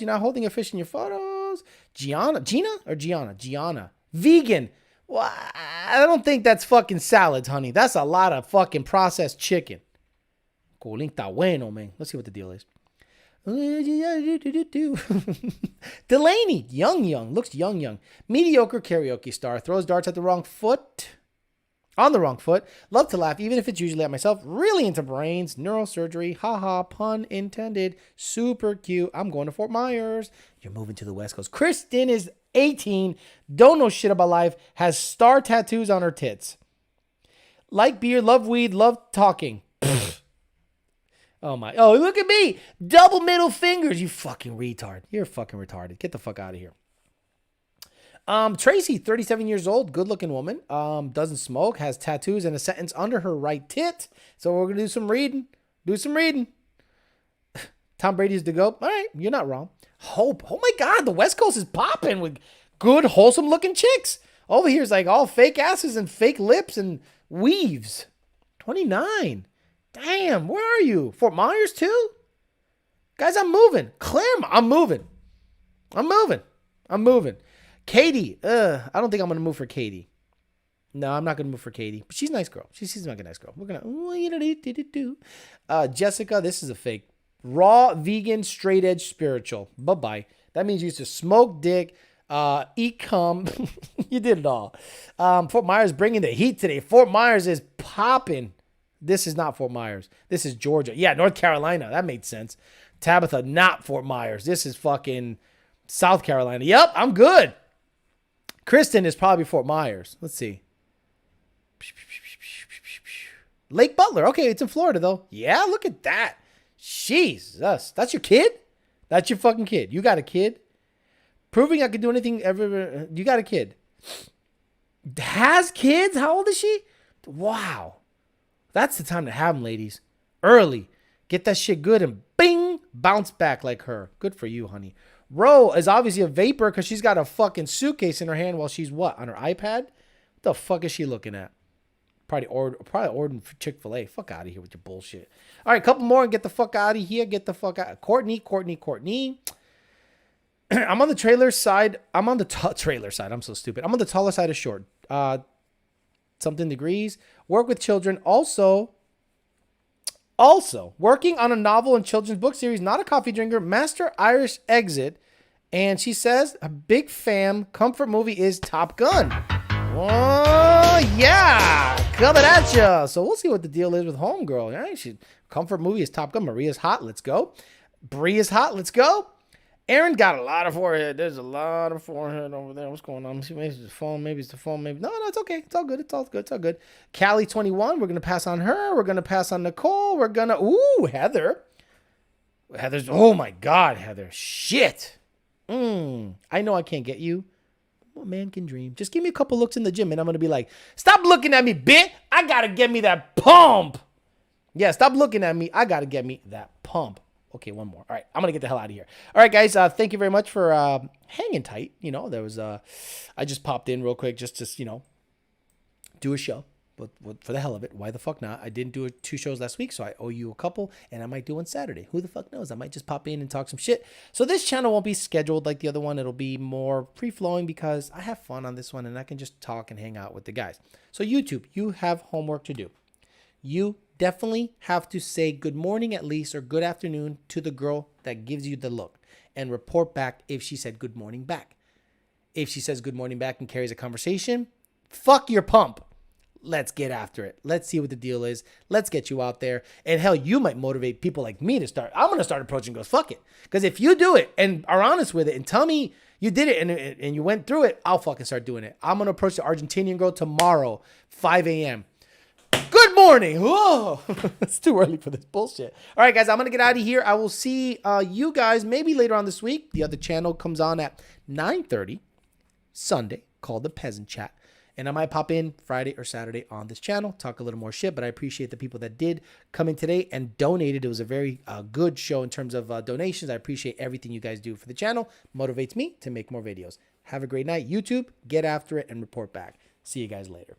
Gianna. Vegan. Well, I don't think that's fucking salads, honey. That's a lot of fucking processed chicken. Colleen está bueno, man. Let's see what the deal is. Delaney, young, looks young. Mediocre karaoke star, throws darts at the wrong foot. On the wrong foot. Love to laugh, even if it's usually at myself. Really into brains. Neurosurgery. Haha. Pun intended. Super cute. I'm going to Fort Myers. You're moving to the West Coast. Kristen is 18. Don't know shit about life. Has star tattoos on her tits. Like beer. Love weed. Love talking. Oh my. Oh, look at me. Double middle fingers. You fucking retard. You're fucking retarded. Get the fuck out of here. Tracy, 37 years old, good looking woman. Doesn't smoke, has tattoos and a sentence under her right tit. So we're gonna do some reading. Tom Brady's the GOAT. All right, you're not wrong. Hope. Oh my God, the West Coast is popping with good, wholesome looking chicks. Over here is like all fake asses and fake lips and weaves. 29. Damn, where are you? Fort Myers too? Guys, I'm moving. Claremont, I'm moving. Katie, I don't think I'm going to move for Katie. No, I'm not going to move for Katie. But she's a nice girl. She's like a nice girl. We're going to... Jessica, this is a fake. Raw, vegan, straight edge, spiritual. Bye-bye. That means you used to smoke dick, eat cum. You did it all. Fort Myers bringing the heat today. Fort Myers is popping. This is not Fort Myers. This is Georgia. Yeah, North Carolina. That made sense. Tabitha, not Fort Myers. This is fucking South Carolina. Yep, I'm good. Kristen is probably Fort Myers. Let's see. Lake Butler. Okay, it's in Florida, though. Yeah, look at that. Jesus. That's your kid? That's your fucking kid. You got a kid? Proving I could do anything ever. You got a kid. Has kids? How old is she? Wow. That's the time to have them, ladies. Early. Get that shit good and bing, bounce back like her. Good for you, honey. Ro is obviously a vapor because she's got a fucking suitcase in her hand while she's what? On her iPad? What the fuck is she looking at? Probably ordering Chick-fil-A. Fuck out of here with your bullshit. All right, a couple more and get the fuck out of here. Get the fuck out. Courtney. I'm on the trailer side. I'm on the trailer side. I'm so stupid. I'm on the taller side of short. Something degrees. Work with children. Also, working on a novel and children's book series, not a coffee drinker, master Irish exit. And she says, a big fan, comfort movie is Top Gun. Oh, yeah. Coming at ya. So we'll see what the deal is with Homegirl. Right? Comfort movie is Top Gun. Maria's hot. Let's go. Bree is hot. Let's go. Aaron got a lot of forehead. There's a lot of forehead over there. What's going on? Maybe it's the phone. Maybe. No, it's okay. It's all good. It's all good. Callie, 21. We're going to pass on her. We're going to pass on Nicole. Heather. Heather's, oh my God, Heather. Shit. I know I can't get you. What man can dream? Just give me a couple looks in the gym and I'm going to be like, stop looking at me, bitch. I got to get me that pump. Yeah, stop looking at me. I got to get me that pump. Okay, one more. All right, I'm going to get the hell out of here. All right, guys, thank you very much for hanging tight. You know, there was, I just popped in real quick just to, do a show. But for the hell of it, why the fuck not? I didn't do 2 shows last week, so I owe you a couple, and I might do one Saturday. Who the fuck knows? I might just pop in and talk some shit. So this channel won't be scheduled like the other one. It'll be more free-flowing because I have fun on this one, and I can just talk and hang out with the guys. So YouTube, you have homework to do. You definitely have to say good morning at least or good afternoon to the girl that gives you the look and report back if she said good morning back. If she says good morning back and carries a conversation, fuck your pump. Let's get after it. Let's see what the deal is. Let's get you out there. And hell, you might motivate people like me to start. I'm going to start approaching and go, fuck it. Because if you do it and are honest with it and tell me you did it and you went through it, I'll fucking start doing it. I'm going to approach the Argentinian girl tomorrow, 5 a.m. Good morning. Whoa. It's too early for this bullshit. All right, guys, I'm going to get out of here. I will see you guys maybe later on this week. The other channel comes on at 9:30 Sunday called The Peasant Chat. And I might pop in Friday or Saturday on this channel, talk a little more shit, but I appreciate the people that did come in today and donated. It was a very good show in terms of donations. I appreciate everything you guys do for the channel. Motivates me to make more videos. Have a great night. YouTube, get after it and report back. See you guys later.